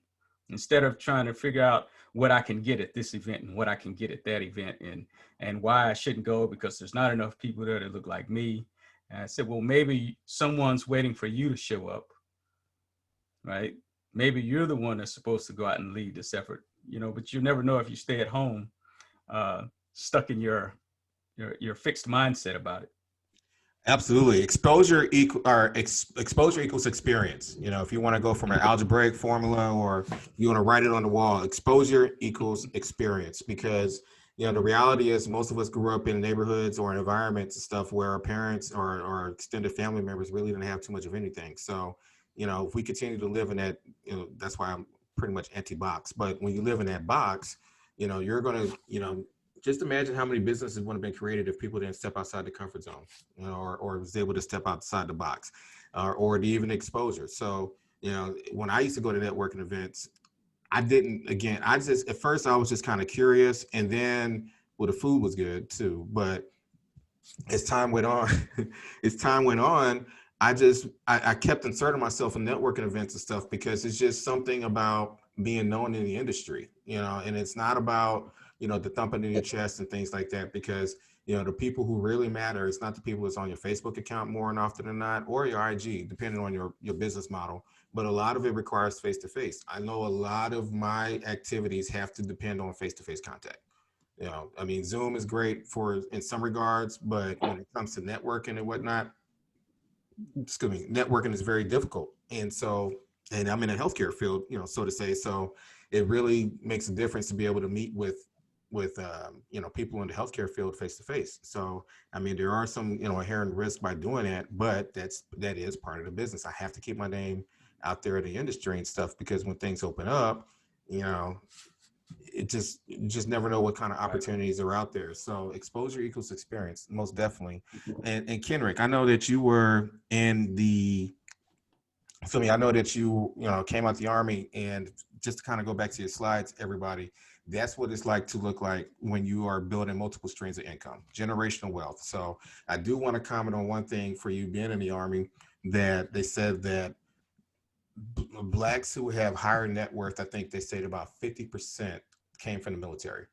instead of trying to figure out what I can get at this event and what I can get at that event, and why I shouldn't go because there's not enough people there that look like me. And I said, well, maybe someone's waiting for you to show up, right? Maybe you're the one that's supposed to go out and lead this effort, but you never know if you stay at home, stuck in your fixed mindset about it. Absolutely. Exposure equals experience. If you want to go from an algebraic formula, or you want to write it on the wall, exposure equals experience. Because, the reality is most of us grew up in neighborhoods or in environments and stuff where our parents or extended family members really didn't have too much of anything. So, if we continue to live in that, that's why I'm pretty much anti-box. But when you live in that box, you're going to, just imagine how many businesses would have been created if people didn't step outside the comfort zone, or was able to step outside the box, or even exposure. So, when I used to go to networking events, at first I was just kind of curious, and then, well, the food was good too. But as time went on, I kept inserting myself in networking events and stuff, because it's just something about being known in the industry, and it's not about, the thumping in your chest and things like that, because, the people who really matter, it's not the people that's on your Facebook account more and often than not, or your IG, depending on your business model. But a lot of it requires face-to-face. I know a lot of my activities have to depend on face-to-face contact. Zoom is great in some regards, but when it comes to networking and whatnot, networking is very difficult. And I'm in a healthcare field, so to say. So it really makes a difference to be able to meet with people in the healthcare field face to face. So, there are some, inherent risk by doing that, but that is part of the business. I have to keep my name out there in the industry and stuff, because when things open up, you just never know what kind of opportunities are out there. So exposure equals experience, most definitely. And Kenrick, I know that you were I know that you came out the Army, and just to kind of go back to your slides, everybody, that's what it's like to look like when you are building multiple streams of income, generational wealth. So I do want to comment on one thing for you being in the Army, that they said that Blacks who have higher net worth, I think they said about 50% came from the military.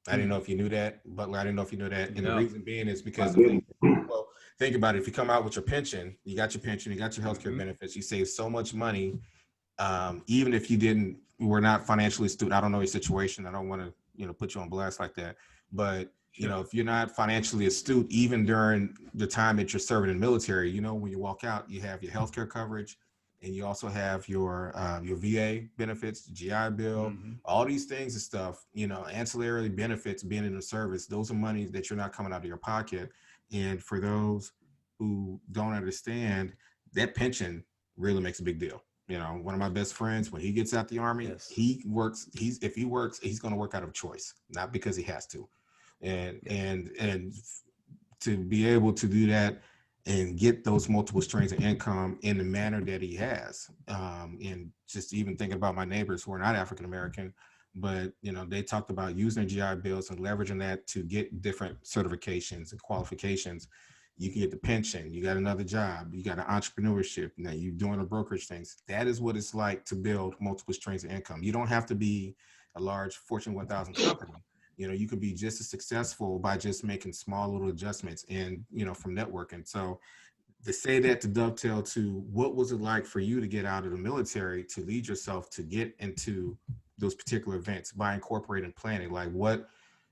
I didn't know if you knew that, Butler. I didn't know if you knew that. And the reason being is because, think about it. If you come out with your pension, you got your healthcare benefits, you save so much money. Even if you were not financially astute, I don't know your situation. I don't want to, put you on blast like that. But, if you're not financially astute, even during the time that you're serving in the military, when you walk out, you have your healthcare coverage, and you also have your VA benefits, the GI Bill, all these things and stuff, ancillary benefits being in the service. Those are money that you're not coming out of your pocket. And for those who don't understand, that pension really makes a big deal. One of my best friends, when he gets out the Army, if he works, he's going to work out of choice, not because he has to. And to be able to do that and get those multiple streams of income in the manner that he has. And just even thinking about my neighbors who are not African-American, but, they talked about using GI Bills and leveraging that to get different certifications and qualifications. You can get the pension. You got another job. You got an entrepreneurship. Now you're doing the brokerage things. That is what it's like to build multiple streams of income. You don't have to be a large Fortune 1000 company. You know, you can be just as successful by just making small little adjustments and, you know, from networking. So to say that, to dovetail to what was it like for you to get out of the military, to lead yourself to get into those particular events by incorporating planning? Like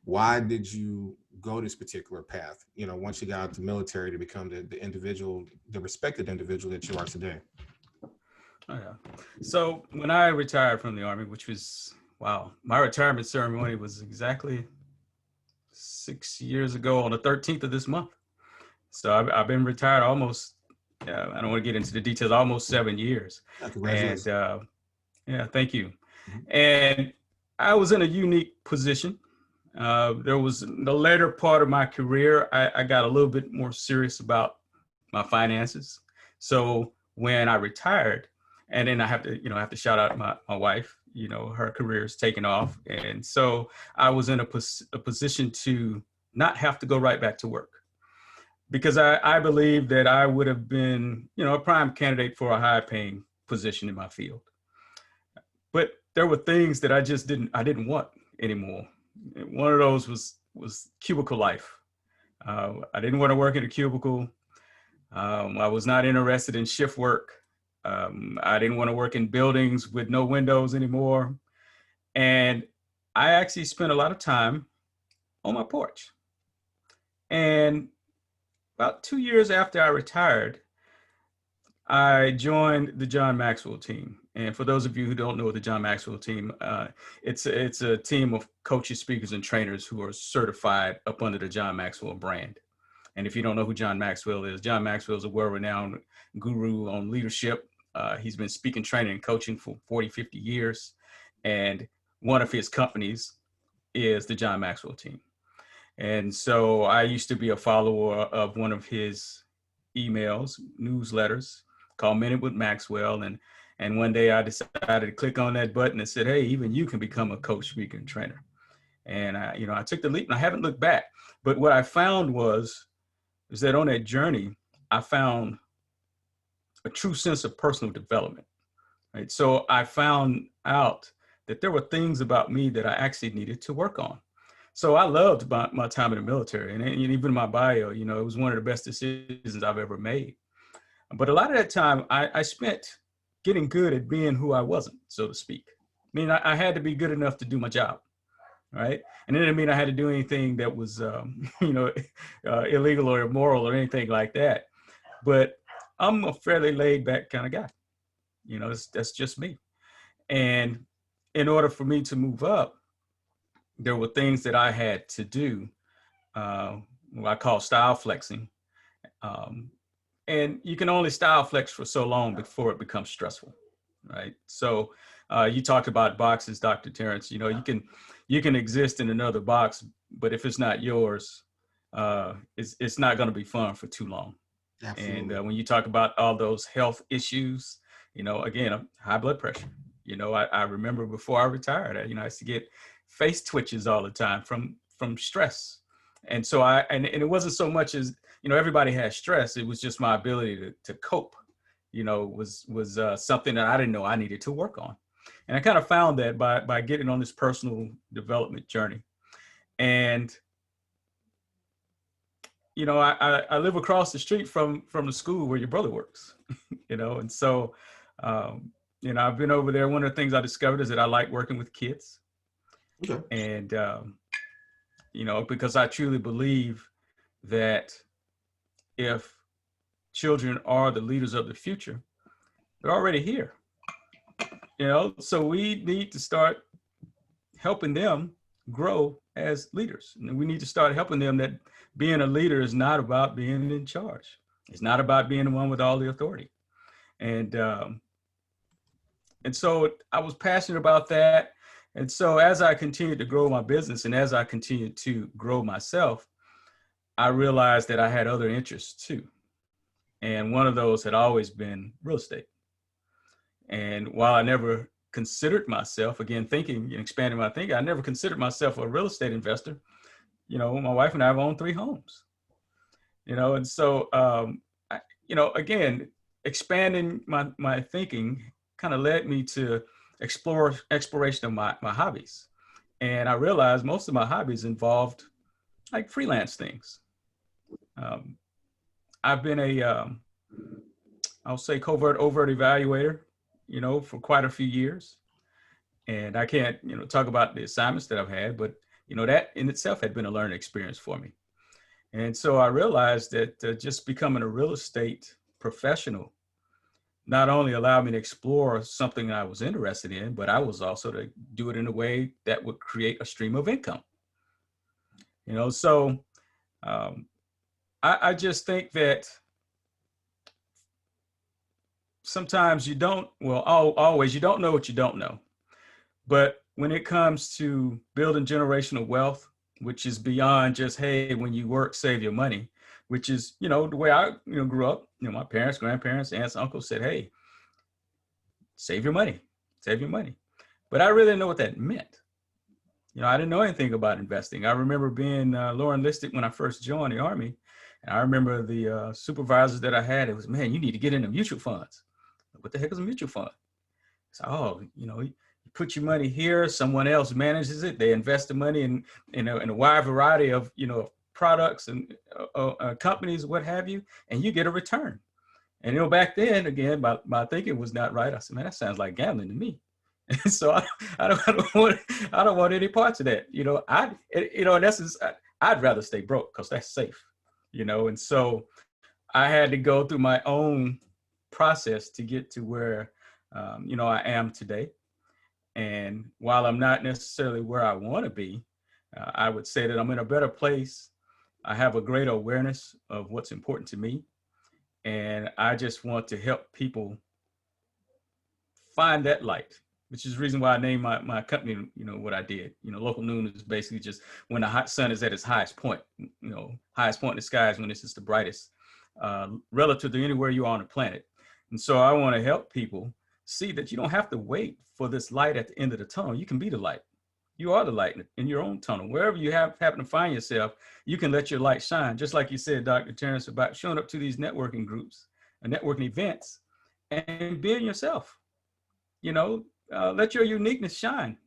why did you go this particular path, you know, once you got out the military to become the individual, the respected individual that you are today? Oh, yeah. So when I retired from the Army, which was, wow, my retirement ceremony was exactly 6 years ago on the 13th of this month. So I've been retired almost, I don't want to get into the details, almost 7 years. Congratulations. And yeah, thank you. And I was in a unique position. There was in the later part of my career, I got a little bit more serious about my finances. So when I retired, and then I have to shout out my wife, you know, her career is taking off. And so I was in a position to not have to go right back to work, because I believe that I would have been, you know, a prime candidate for a high paying position in my field. But there were things that I didn't want anymore. One of those was cubicle life. I didn't want to work in a cubicle. I was not interested in shift work. I didn't want to work in buildings with no windows anymore. And I actually spent a lot of time on my porch. And about 2 years after I retired, I joined the John Maxwell team. And for those of you who don't know the John Maxwell team, it's a team of coaches, speakers, and trainers who are certified up under the John Maxwell brand. And if you don't know who John Maxwell is a world-renowned guru on leadership. He's been speaking, training, and coaching for 40, 50 years. And one of his companies is the John Maxwell team. And so I used to be a follower of one of his emails, newsletters called Minute with Maxwell. And one day I decided to click on that button and said, hey, even you can become a coach, speaker, and trainer. And I took the leap and I haven't looked back. But what I found was that on that journey, I found a true sense of personal development, right? So I found out that there were things about me that I actually needed to work on. So I loved my time in the military, and even my bio, you know, it was one of the best decisions I've ever made. But a lot of that time I spent getting good at being who I wasn't, so to speak. I mean, I had to be good enough to do my job, right? And it didn't mean I had to do anything that was, illegal or immoral or anything like that. But I'm a fairly laid back kind of guy. You know, that's just me. And in order for me to move up, there were things that I had to do, what I call style flexing. And you can only style flex for so long before it becomes stressful, right? So you talked about boxes, Dr. Terrence. You know, you can exist in another box, but if it's not yours, it's not going to be fun for too long. Absolutely. And when you talk about all those health issues, you know, again, high blood pressure. You know, I remember before I retired, I used to get face twitches all the time from stress. And so and it wasn't so much as, you know, everybody has stress. It was just my ability to cope, you know, was something that I didn't know I needed to work on. And I kind of found that by getting on this personal development journey. And, you know, I live across the street from the school where your brother works, you know, and so, you know, I've been over there. One of the things I discovered is that I like working with kids. Okay. And, you know, because I truly believe that if children are the leaders of the future, they're already here, you know, so we need to start helping them grow as leaders. And we need to start helping them that being a leader is not about being in charge. It's not about being the one with all the authority. And so I was passionate about that. And so as I continued to grow my business and as I continued to grow myself, I realized that I had other interests too. And one of those had always been real estate. And while I never considered myself, again, thinking and expanding my thinking, I never considered myself a real estate investor. You know, my wife and I have owned 3 homes. And so, again, expanding my thinking kind of led me to exploration of my hobbies. And I realized most of my hobbies involved like freelance things. I've been I'll say overt evaluator, for quite a few years. And I can't, talk about the assignments that I've had, but, that in itself had been a learning experience for me. And so I realized that just becoming a real estate professional not only allowed me to explore something I was interested in, but I was also to do it in a way that would create a stream of income. So I just think that sometimes always you don't know what you don't know. But when it comes to building generational wealth, which is beyond just, hey, when you work, save your money, which is, the way I, grew up, my parents, grandparents, aunts, uncles said, hey, save your money. But I really didn't know what that meant. I didn't know anything about investing. I remember being lower enlisted when I first joined the Army. And I remember the supervisors that I had, it was, man, you need to get into mutual funds. What the heck is a mutual fund? So, you put your money here, someone else manages it. They invest the money in a wide variety of, products and companies, what have you, and you get a return. And, back then, again, my thinking was not right. I said, man, that sounds like gambling to me. And so I don't want any parts of that. In essence, I'd rather stay broke because that's safe, and so I had to go through my own process to get to where, I am today. And while I'm not necessarily where I want to be, I would say that I'm in a better place. I have a greater awareness of what's important to me. And I just want to help people find that light, which is the reason why I named my company, what I did. Local noon is basically just when the hot sun is at its highest point, highest point in the sky is when it's just the brightest, relative to anywhere you are on the planet. And so I want to help people see that you don't have to wait for this light at the end of the tunnel. You can be the light. You are the light in your own tunnel. Wherever you happen to find yourself, you can let your light shine. Just like you said, Dr. Terrence, about showing up to these networking groups and networking events and being yourself. Let your uniqueness shine.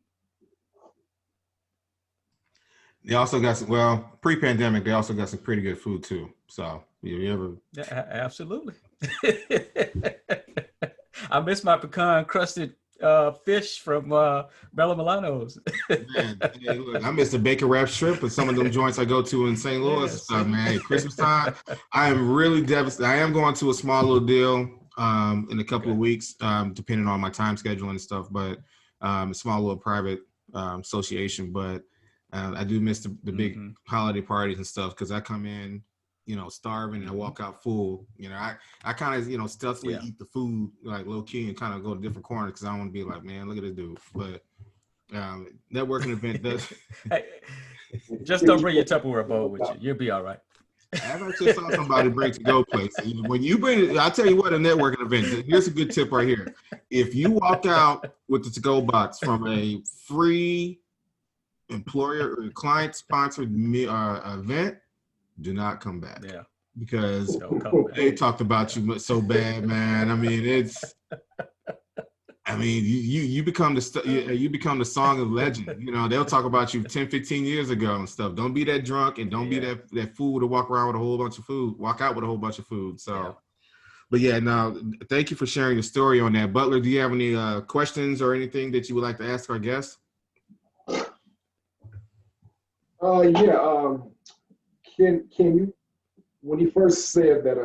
They also got some, pre-pandemic, they also got some pretty good food too. So you ever? Yeah, absolutely. I miss my pecan crusted fish from Bella Milano's. Man, hey, look, I miss the bacon wrapped shrimp and some of them joints I go to in St. Louis. Yes. Man, Christmas time, I am really devastated. I am going to a small little deal in a couple of weeks, depending on my time schedule and stuff, but a small little private association. But I do miss the big holiday parties and stuff because I come in, starving and I walk out full. I kind of, stealthily eat the food like low key and kind of go to different corners because I don't want to be like, man, look at this dude. But networking event does. Hey, just don't bring your Tupperware bowl with you. You'll be all right. I actually saw somebody bring to-go plates. When you bring it, I'll tell you what, a networking event, here's a good tip right here. If you walk out with the to-go box from a free employer or client-sponsored event, do not come back. Yeah. Because they talked about you so bad, man. I mean, you become the song of legend. They'll talk about you 10, 15 years ago and stuff. Don't be that drunk and don't be that fool to walk around with a whole bunch of food, walk out with a whole bunch of food. So, but now, thank you for sharing your story on that. Butler, do you have any questions or anything that you would like to ask our guests? Can you, when you first said that,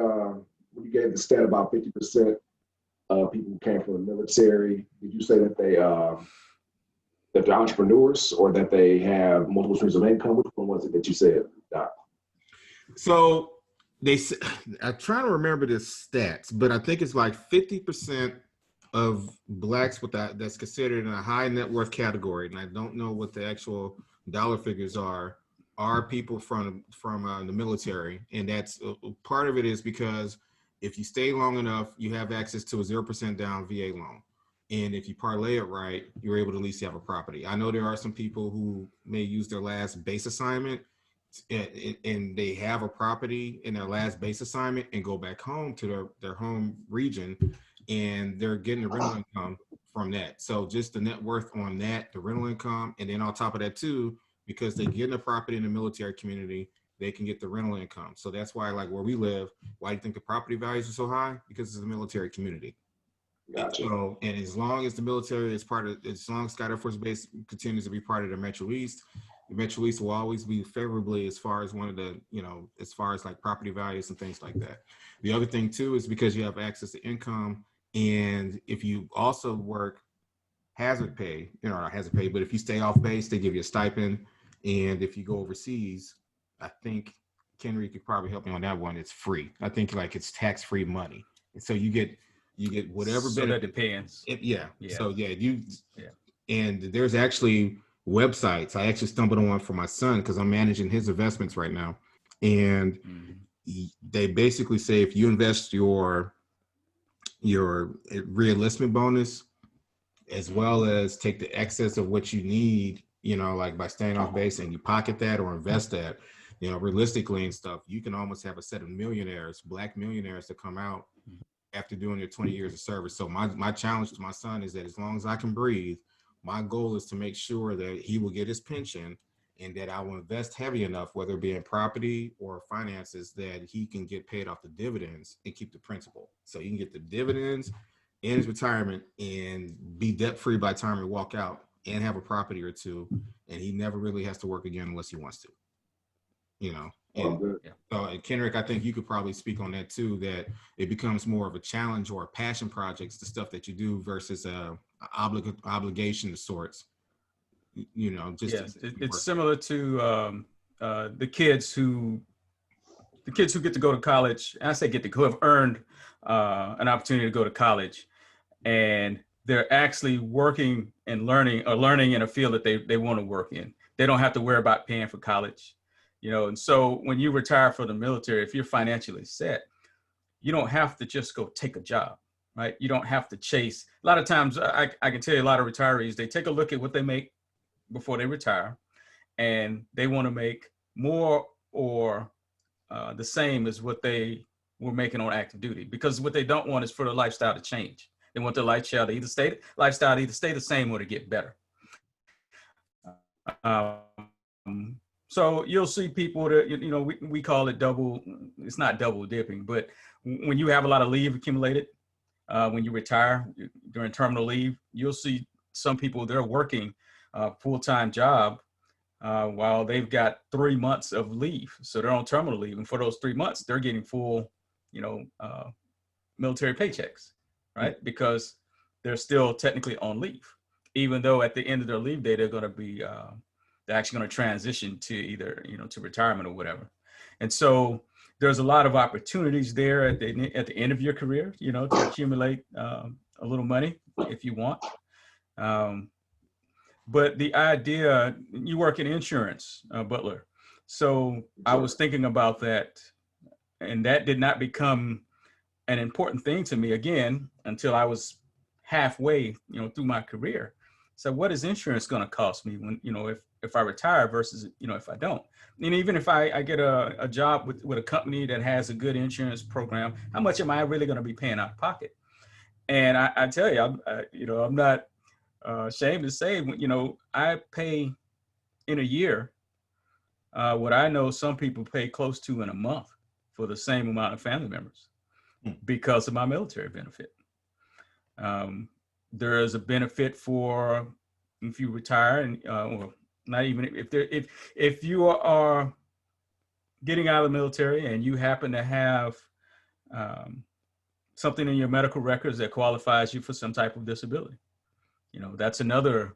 when you gave the stat about 50% of people who came from the military, did you say that that they're entrepreneurs or that they have multiple streams of income? Which one was it that you said, Doc? So I'm trying to remember the stats, but I think it's like 50% of Blacks that's considered in a high net worth category, and I don't know what the actual dollar figures are people from the military. And that's part of it is because if you stay long enough, you have access to a 0% down VA loan. And if you parlay it right, you're able to at least have a property. I know there are some people who may use their last base assignment and they have a property in their last base assignment and go back home to their home region, and they're getting the rental income from that. So just the net worth on that, the rental income, and then on top of that too, because they get in a property in the military community, they can get the rental income. So that's why, like where we live, why do you think the property values are so high? Because it's a military community. Gotcha. So, and as long as the military is as long as Scott Air Force Base continues to be part of the Metro East, the Metro East will always be favorably as far as one of the, as far as like property values and things like that. The other thing too is because you have access to income, and if you also work hazard pay, not hazard pay, but if you stay off base, they give you a stipend. And if you go overseas, I think Kenry could probably help me on that one. It's free. I think like it's tax-free money. And so you get whatever so benefit. That depends. So and there's actually websites I actually stumbled on for my son because I'm managing his investments right now. And they basically say if you invest your reenlistment bonus as well as take the excess of what you need, like by staying off base, and you pocket that or invest that, realistically and stuff, you can almost have a set of millionaires, Black millionaires, to come out after doing their 20 years of service. So my challenge to my son is that as long as I can breathe, my goal is to make sure that he will get his pension and that I will invest heavy enough, whether it be in property or finances, that he can get paid off the dividends and keep the principal. So he can get the dividends in his retirement and be debt-free by the time he walk out and have a property or two. And he never really has to work again unless he wants to, And Kenrick, I think you could probably speak on that too, that it becomes more of a challenge or a passion projects, the stuff that you do versus a obligation of sorts. It's similar to the kids who get to go to college. And I say who have earned an opportunity to go to college, and they're actually working and learning in a field that they want to work in. They don't have to worry about paying for college. And so when you retire from the military, if you're financially set, you don't have to just go take a job, right? You don't have to chase. A lot of times, I can tell you a lot of retirees, they take a look at what they make before they retire, and they want to make more or the same as what they were making on active duty, because what they don't want is for the lifestyle to change. They want their lifestyle to either stay the same or to get better. So you'll see people that, we call it it's not double dipping, but when you have a lot of leave accumulated, when you retire during terminal leave, you'll see some people, they're working a full-time job while they've got 3 months of leave. So they're on terminal leave. And for those 3 months, they're getting full, military paychecks, right? Because they're still technically on leave, even though at the end of their leave day, they're going to be, they're actually going to transition to either, to retirement or whatever. And so there's a lot of opportunities there at the end of your career, to accumulate a little money if you want. But the idea, you work in insurance, Butler. So I was thinking about that, and that did not become an important thing to me again until I was halfway, through my career. So what is insurance going to cost me when, if I retire versus, if I don't? And even if I get a job with a company that has a good insurance program, how much am I really going to be paying out of pocket? And I tell you, I'm not ashamed to say, I pay in a year what I know some people pay close to in a month for the same amount of family members because of my military benefit. There is a benefit for if you retire, and or not even if you are getting out of the military and you happen to have something in your medical records that qualifies you for some type of disability. That's another.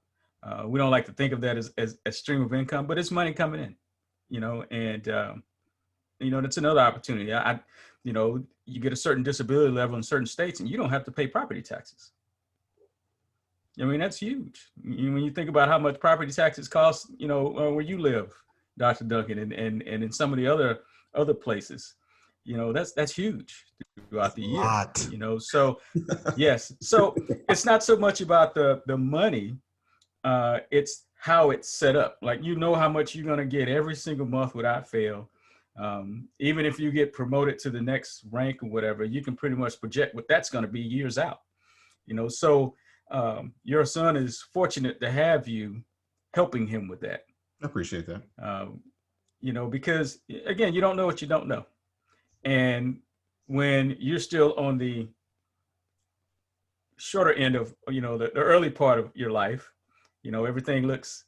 We don't like to think of that as a stream of income, but it's money coming in. And that's another opportunity. You get a certain disability level in certain states, and you don't have to pay property taxes. I mean, that's huge. When you think about how much property taxes cost, where you live, Dr. Duncan, and in some of the other places, that's huge throughout the year. So yes. So it's not so much about the money. It's how it's set up. Like, you know how much you're going to get every single month without fail. Even if you get promoted to the next rank or whatever, you can pretty much project what that's going to be years out. So your son is fortunate to have you helping him with that. I appreciate that. Because again, you don't know what you don't know. And when you're still on the shorter end of, the early part of your life, everything looks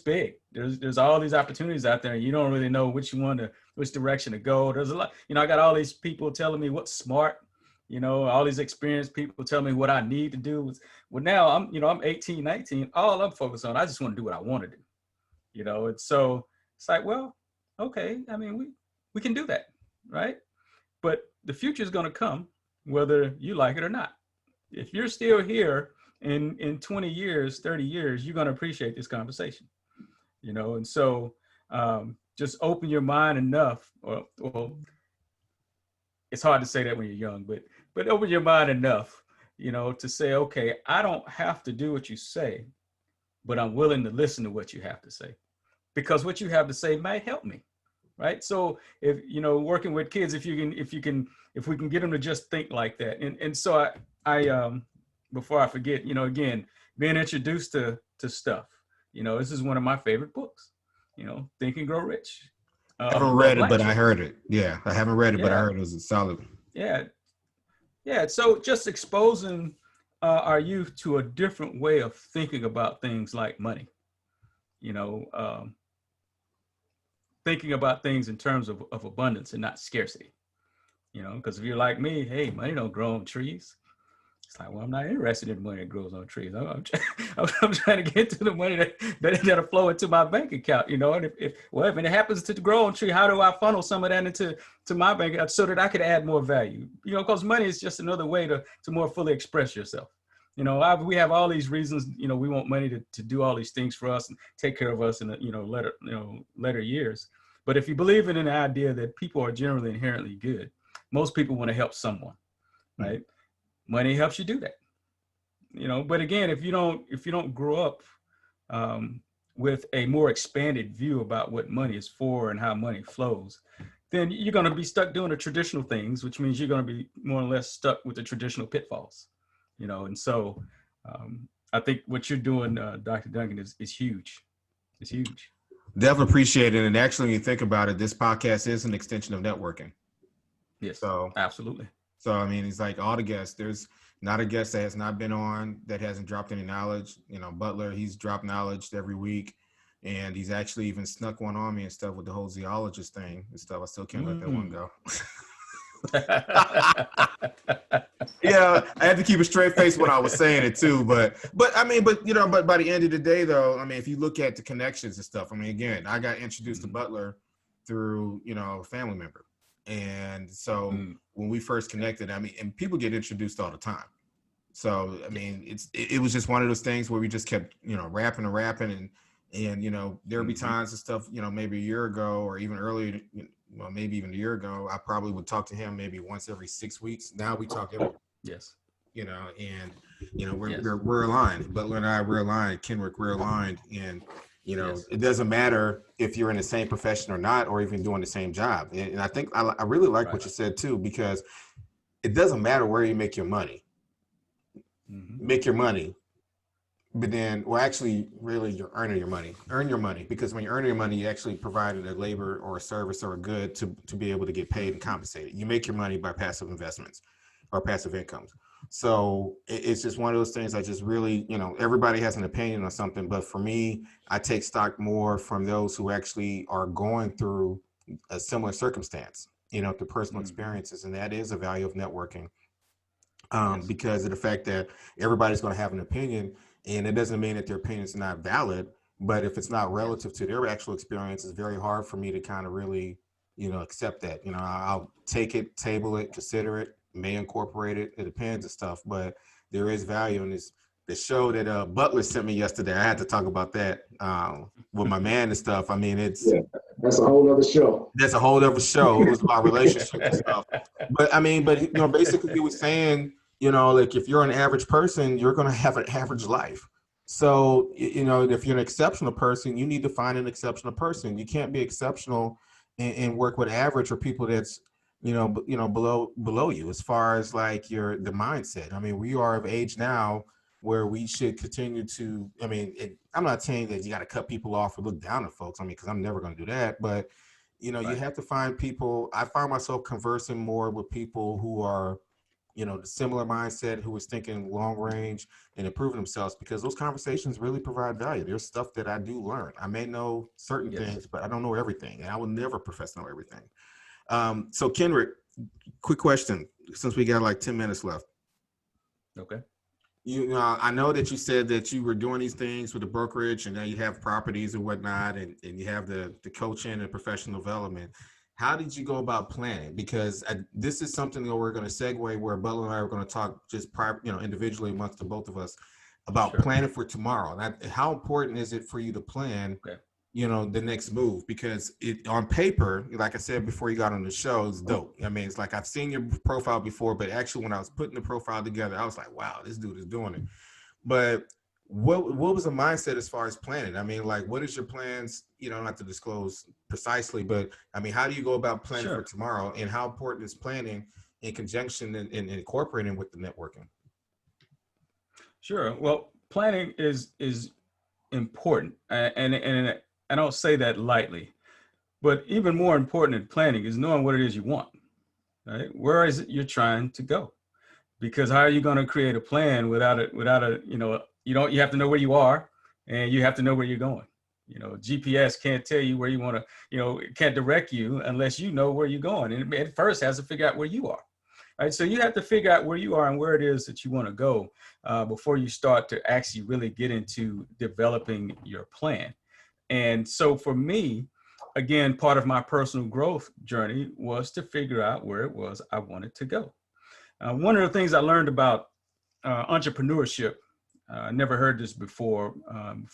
big. There's all these opportunities out there, and you don't really know which direction to go. There's a lot, I got all these people telling me what's smart, all these experienced people telling me what I need to do. Well, now I'm 18, 19, all I'm focused on, I just want to do what I want to do, and so it's like, well, okay, I mean, we can do that, right? But the future is going to come whether you like it or not. If you're still here in 20 years, 30 years, you're going to appreciate this conversation, and so just open your mind enough, or it's hard to say that when you're young, but open your mind enough, to say, okay, I don't have to do what you say, but I'm willing to listen to what you have to say, because what you have to say might help me. Right. So if, working with kids, if we can get them to just think like that. And so I before I forget, again, being introduced to stuff, this is one of my favorite books, Think and Grow Rich. I haven't read it, but I heard it. Yeah. I haven't read it, but I heard it was a solid. Yeah. Yeah. So just exposing our youth to a different way of thinking about things like money, thinking about things in terms of abundance and not scarcity, because if you're like me, hey, money don't grow on trees. It's like, well, I'm not interested in money that grows on trees. I'm trying to get to the money that'll flow into my bank account, and if it happens to grow on tree, how do I funnel some of that into my bank account so that I could add more value? Because money is just another way to more fully express yourself. We have all these reasons, we want money to do all these things for us and take care of us in later years. But if you believe in an idea that people are generally inherently good, most people want to help someone, right? Mm-hmm. Money helps you do that, but again, if you don't grow up with a more expanded view about what money is for and how money flows, then you're going to be stuck doing the traditional things, which means you're going to be more or less stuck with the traditional pitfalls. And so I think what you're doing, Dr. Duncan, is huge. It's huge. Definitely appreciate it. And actually, when you think about it, this podcast is an extension of networking. Yes, so absolutely. So, I mean, it's like all the guests. There's not a guest that has not been on that hasn't dropped any knowledge. Butler, he's dropped knowledge every week. And he's actually even snuck one on me and stuff with the whole zoologist thing and stuff. I still can't let that one go. Yeah, I had to keep a straight face when I was saying it too, but by the end of the day though, I mean, if you look at the connections and stuff, I mean, again, I got introduced to Butler through, a family member. And so when we first connected, I mean, and people get introduced all the time. So, I mean, it was just one of those things where we just kept, rapping and there'd be times and stuff, maybe a year ago or even earlier, maybe even a year ago, I probably would talk to him maybe once every 6 weeks. Now we talk every, yes, we're aligned. Butler and I, we're aligned. Kenrick, we're aligned. And, yes. It doesn't matter if you're in the same profession or not, or even doing the same job. And I think I really like what you said too, because it doesn't matter where you make your money. Mm-hmm. Make your money. But then, actually, really, you're earning your money. Earn your money, because when you're earning your money, you actually provided a labor or a service or a good to be able to get paid and compensated. You make your money by passive investments or passive incomes. So it's just one of those things I just really, everybody has an opinion on something. But for me, I take stock more from those who actually are going through a similar circumstance, through personal experiences. And that is a value of networking because of the fact that everybody's going to have an opinion. And it doesn't mean that their opinion is not valid, but if it's not relative to their actual experience, it's very hard for me to kind of really, accept that. I'll take it, table it, consider it, may incorporate it. It depends and stuff, but there is value in this. The show that Butler sent me yesterday, I had to talk about that with my man and stuff. I mean, that's a whole other show. That's a whole other show. It was about relationship and stuff. But basically he was saying, like if you're an average person, you're going to have an average life. So, if you're an exceptional person, you need to find an exceptional person. You can't be exceptional and work with average or people that's, below you as far as like the mindset. I mean, we are of age now where we should continue to, I'm not saying that you got to cut people off or look down at folks. I mean, because I'm never going to do that. But, you Right. have to find people. I find myself conversing more with people who are, the similar mindset, who is thinking long range and improving themselves, because those conversations really provide value. There's stuff that I do learn. I may know certain Yes. things, but I don't know everything, and I will never profess to know everything. So Kenrick, quick question, since we got like 10 minutes left. Okay. I know that you said that you were doing these things with the brokerage, and now you have properties and whatnot, and you have the coaching and professional development. How did you go about planning? Because this is something that we're going to segue where Butler and I are going to talk just individually amongst the both of us about Sure. planning for tomorrow. And how important is it for you to plan, Okay. The next move? Because it on paper, like I said before you got on the show, it's dope. I mean, it's like I've seen your profile before, but actually when I was putting the profile together, I was like, wow, this dude is doing it. But what was the mindset as far as planning? I mean, like, what is your plans? Not to disclose precisely, but I mean, how do you go about planning Sure. for tomorrow, and how important is planning in conjunction and incorporating with the networking? Sure. Well, planning is important, and I don't say that lightly. But even more important than planning is knowing what it is you want. Right? Where is it you're trying to go? Because how are you going to create a plan without a you have to know where you are, and you have to know where you're going. GPS can't tell you where you want to, it can't direct you unless you know where you're going. And it first has to figure out where you are. Right. So you have to figure out where you are and where it is that you want to go before you start to actually really get into developing your plan. And so for me, again, part of my personal growth journey was to figure out where it was I wanted to go. One of the things I learned about entrepreneurship, I never heard this before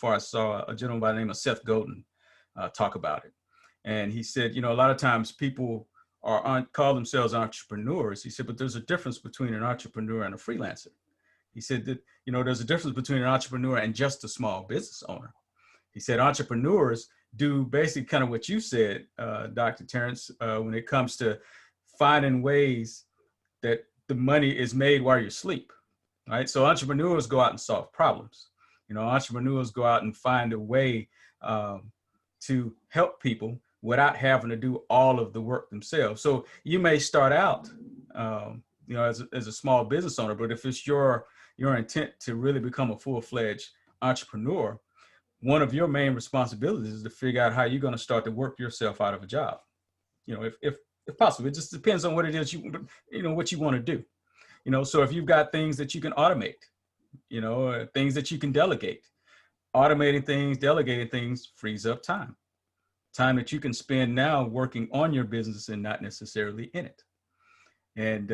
I saw a gentleman by the name of Seth Godin talk about it. And he said, a lot of times people call themselves entrepreneurs. He said, but there's a difference between an entrepreneur and a freelancer. He said that, there's a difference between an entrepreneur and just a small business owner. He said entrepreneurs do basically kind of what you said, Dr. Terrence, when it comes to finding ways that the money is made while you sleep, right? So entrepreneurs go out and solve problems. Entrepreneurs go out and find a way to help people without having to do all of the work themselves. So you may start out, as a small business owner, but if it's your intent to really become a full-fledged entrepreneur, one of your main responsibilities is to figure out how you're going to start to work yourself out of a job. If possible, it just depends on what it is what you want to do. So if you've got things that you can automate, things that you can delegate, automating things, delegating things frees up time that you can spend now working on your business and not necessarily in it. And,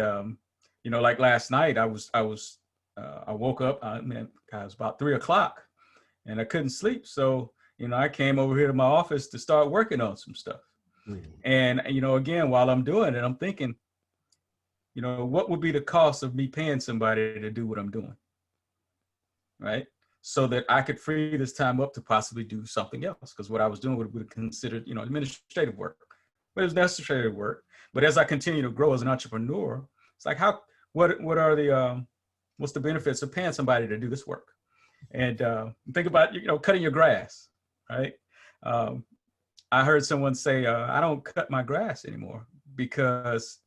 like last night, I woke up, it was about 3:00 and I couldn't sleep. So, I came over here to my office to start working on some stuff. Mm-hmm. And, again, while I'm doing it, I'm thinking, what would be the cost of me paying somebody to do what I'm doing? Right. So that I could free this time up to possibly do something else. Because what I was doing would be considered, administrative work, but it was necessary work. But as I continue to grow as an entrepreneur, it's like, what are what's the benefits of paying somebody to do this work? And think about, cutting your grass, right? I heard someone say, I don't cut my grass anymore because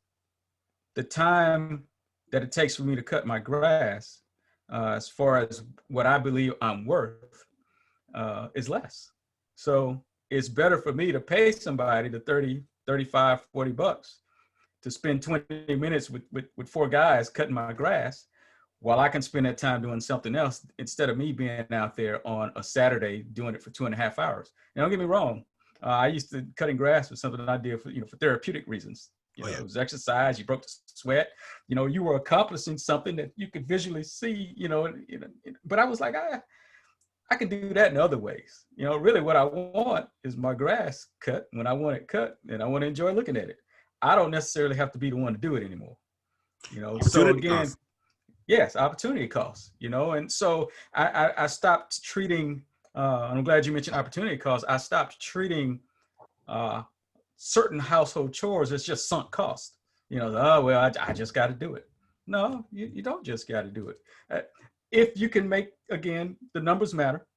the time that it takes for me to cut my grass, as far as what I believe I'm worth, is less. So it's better for me to pay somebody the 30, 35, $40 to spend 20 minutes with 4 guys cutting my grass, while I can spend that time doing something else instead of me being out there on a Saturday doing it for 2.5 hours. And don't get me wrong, I used to cutting grass was something I did for therapeutic reasons. It was exercise. You broke the sweat. You were accomplishing something that you could visually see. But I was like, I can do that in other ways. Really, what I want is my grass cut when I want it cut, and I want to enjoy looking at it. I don't necessarily have to be the one to do it anymore. So again. Yes, opportunity costs, and so I stopped treating, I'm glad you mentioned opportunity costs. I stopped treating certain household chores as just sunk cost. Oh, well, I just got to do it. No, you don't just got to do it. If you can make, again, the numbers matter,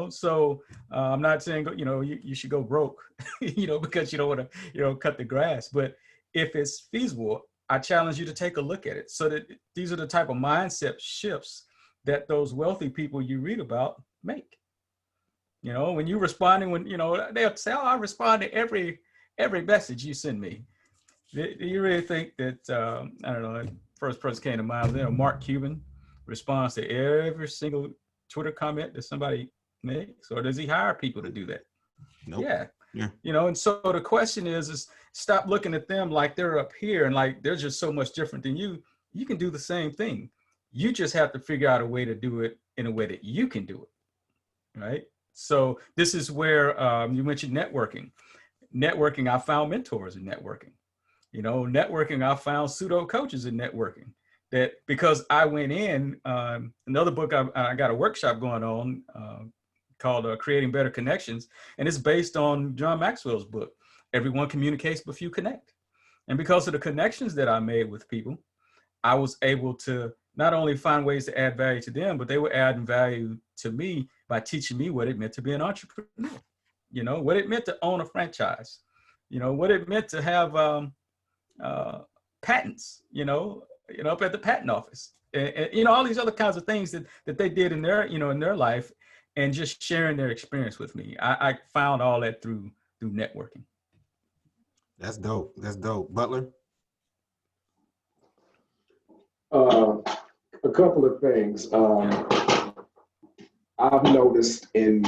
so I'm not saying, you should go broke, because you don't want to, cut the grass. But if it's feasible, I challenge you to take a look at it, so that these are the type of mindset shifts that those wealthy people you read about make. When you're responding, they'll say, "Oh, I respond to every message you send me." Do you really think that, I don't know, first person came to mind, Mark Cuban responds to every single Twitter comment that somebody makes, or does he hire people to do that? Nope. Yeah. Yeah. And so the question is stop looking at them like they're up here and like they're just so much different than you. You can do the same thing. You just have to figure out a way to do it in a way that you can do it, right? So this is where you mentioned networking. I found mentors in networking. Networking, I found pseudo coaches in networking. That because I went in, another book, I got a workshop going on called Creating Better Connections. And it's based on John Maxwell's book, Everyone Communicates But Few Connect. And because of the connections that I made with people, I was able to not only find ways to add value to them, but they were adding value to me by teaching me what it meant to be an entrepreneur, what it meant to own a franchise, what it meant to have patents, up at the patent office, and all these other kinds of things that they did in their, in their life, and just sharing their experience with me. I found all that through networking. That's dope. That's dope. Butler? A couple of things. I've noticed in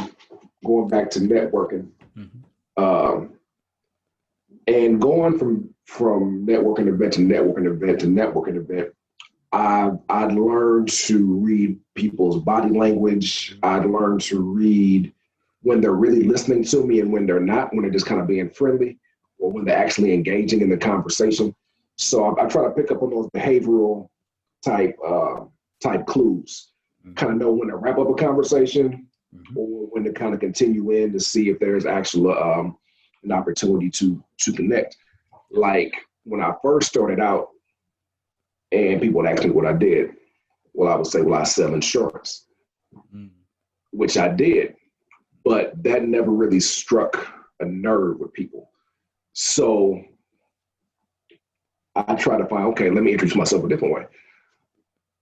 going back to networking, and going from networking event to networking event to networking event, I'd learned to read people's body language. I'd learned to read when they're really listening to me and when they're not, when they're just kind of being friendly, or when they're actually engaging in the conversation. So I try to pick up on those behavioral type clues, kind of know when to wrap up a conversation, or when to kind of continue in to see if there's actual an opportunity to connect. Like when I first started out and people would ask me what I did, well, I would say, well, I sell insurance, which I did, but that never really struck a nerve with people. So I try to find, okay, let me introduce myself a different way.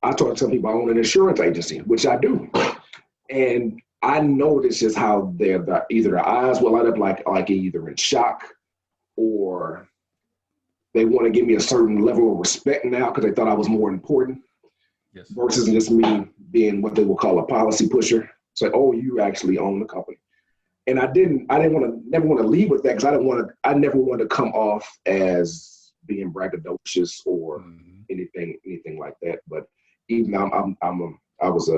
I talk to some people, I own an insurance agency, which I do. And I notice just how either their eyes will light up like either in shock, or they want to give me a certain level of respect now because they thought I was more important. Yes. Versus just me being what they will call a policy pusher. It's like, oh, you actually own the company. And I never want to leave with that, because I never want to come off as being braggadocious or anything like that. But even I was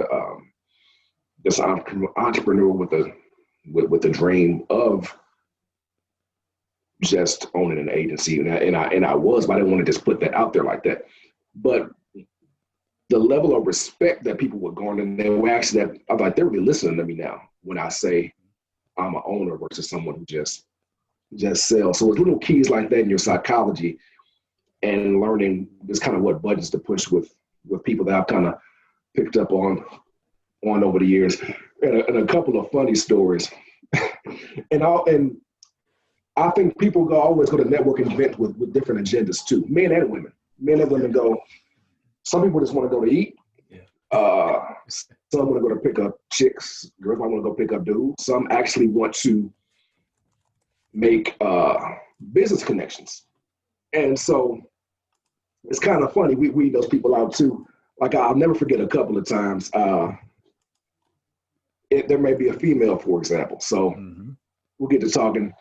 just an entrepreneur with a dream of just owning an agency, and I was, but I didn't want to just put that out there like that. But the level of respect that people were going, and they were actually, I'm like, they're really listening to me now when I say I'm an owner versus someone who just sells. So it's little keys like that in your psychology, and learning just kind of what buttons to push with people that I've kind of picked up on over the years, and a couple of funny stories. and I think people always go to networking events with different agendas too, men and women. Men and women go. Some people just want to go to eat. Yeah. Some want to go to pick up chicks. Girls might want to go pick up dudes. Some actually want to make business connections. And so it's kind of funny. We weed those people out too. Like, I'll never forget a couple of times. There may be a female, for example. So we'll get to talking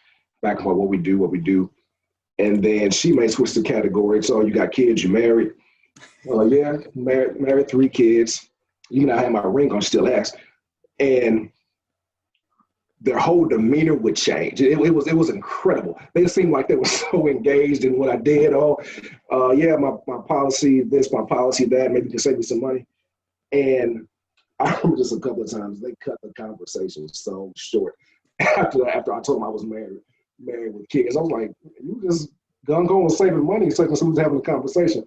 back about what we do. And then she may switch the category. So you got kids, you married. Yeah, married 3 kids. You know, I have my ring on, still ask. And their whole demeanor would change. It was incredible. They seemed like they were so engaged in what I did. Yeah, my policy this, my policy that, maybe you can save me some money. And I remember just a couple of times they cut the conversation so short after I told them I was married with kids. I was like, you just gung-ho and saving money so who's having a conversation.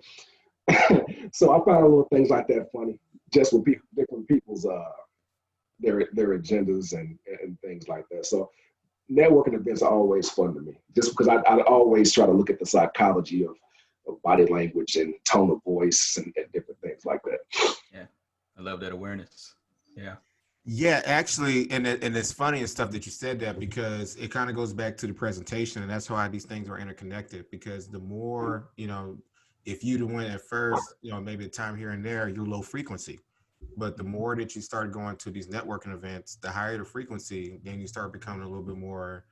So I found little things like that funny, just with different people's their agendas and things like that. So networking events are always fun to me, just because I always try to look at the psychology of body language and tone of voice and different things like that. Yeah, I love that awareness. Yeah. Yeah, actually, and it's funny and stuff that you said that, because it kind of goes back to the presentation, and that's why these things are interconnected. Because the more, if you went at first, maybe a time here and there, you're low frequency. But the more that you start going to these networking events, the higher the frequency, then you start becoming a little bit more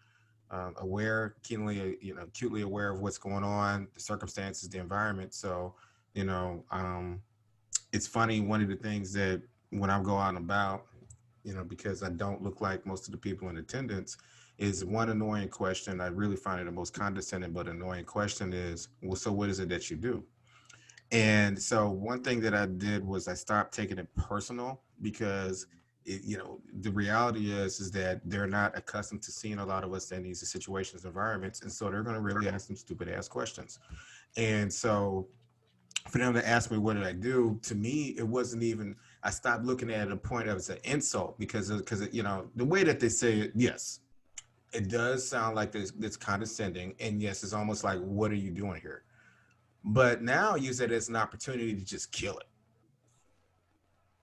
aware, acutely aware of what's going on, the circumstances, the environment. So, it's funny. One of the things that when I go out and about, because I don't look like most of the people in attendance, is one annoying question. I really find it the most condescending but annoying question is, well, so what is it that you do? And so one thing that I did was I stopped taking it personal, because the reality is that they're not accustomed to seeing a lot of us in these situations, environments. And so they're going to really ask some stupid ass questions. And so for them to ask me, what did I do? To me, it wasn't even, I stopped looking at it at a point of it's an insult, because the way that they say it, yes, it does sound like it's condescending. And yes, it's almost like, what are you doing here? But now use it as an opportunity to just kill it.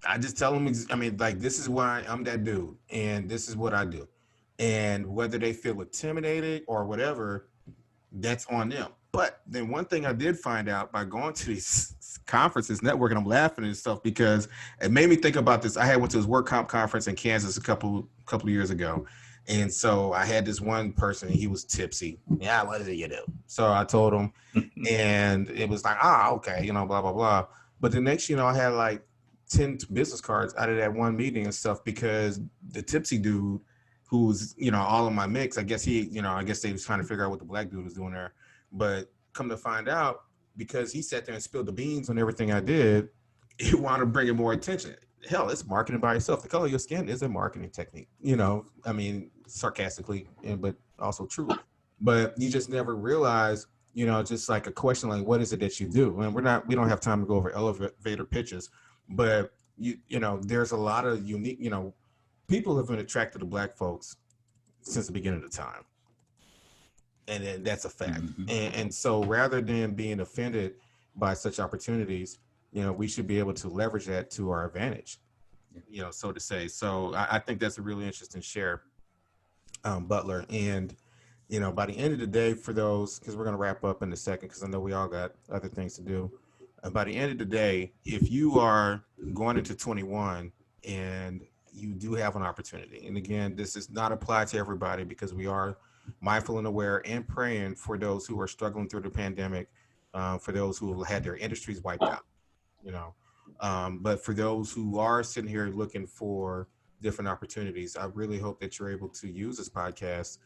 I just tell them, this is why I'm that dude, and this is what I do. And whether they feel intimidated or whatever, that's on them. But then one thing I did find out by going to these conferences, networking, I'm laughing and stuff, because it made me think about this. I went to this work comp conference in Kansas a couple of years ago. And so I had this one person, he was tipsy. Yeah, what is it you do? So I told him, and it was like, okay, blah, blah, blah. But the next, I had like 10 business cards out of that one meeting and stuff, because the tipsy dude who's, all in my mix, I guess they was trying to figure out what the black dude was doing there. But come to find out, because he sat there and spilled the beans on everything I did, he wanted to bring it more attention. Hell, it's marketing by itself. The color of your skin is a marketing technique, sarcastically, but also true. But you just never realize, just like a question like, what is it that you do? And we don't have time to go over elevator pitches, but there's a lot of unique, people have been attracted to black folks since the beginning of the time. And that's a fact. Mm-hmm. And so rather than being offended by such opportunities, we should be able to leverage that to our advantage, so to say. So I think that's a really interesting share, Butler. And, by the end of the day, for those, because we're going to wrap up in a second, because I know we all got other things to do. By the end of the day, if you are going into 21 and you do have an opportunity, and again, this is not applied to everybody, because we are mindful and aware and praying for those who are struggling through the pandemic, for those who had their industries wiped out. But for those who are sitting here looking for different opportunities, I really hope that you're able to use this podcast,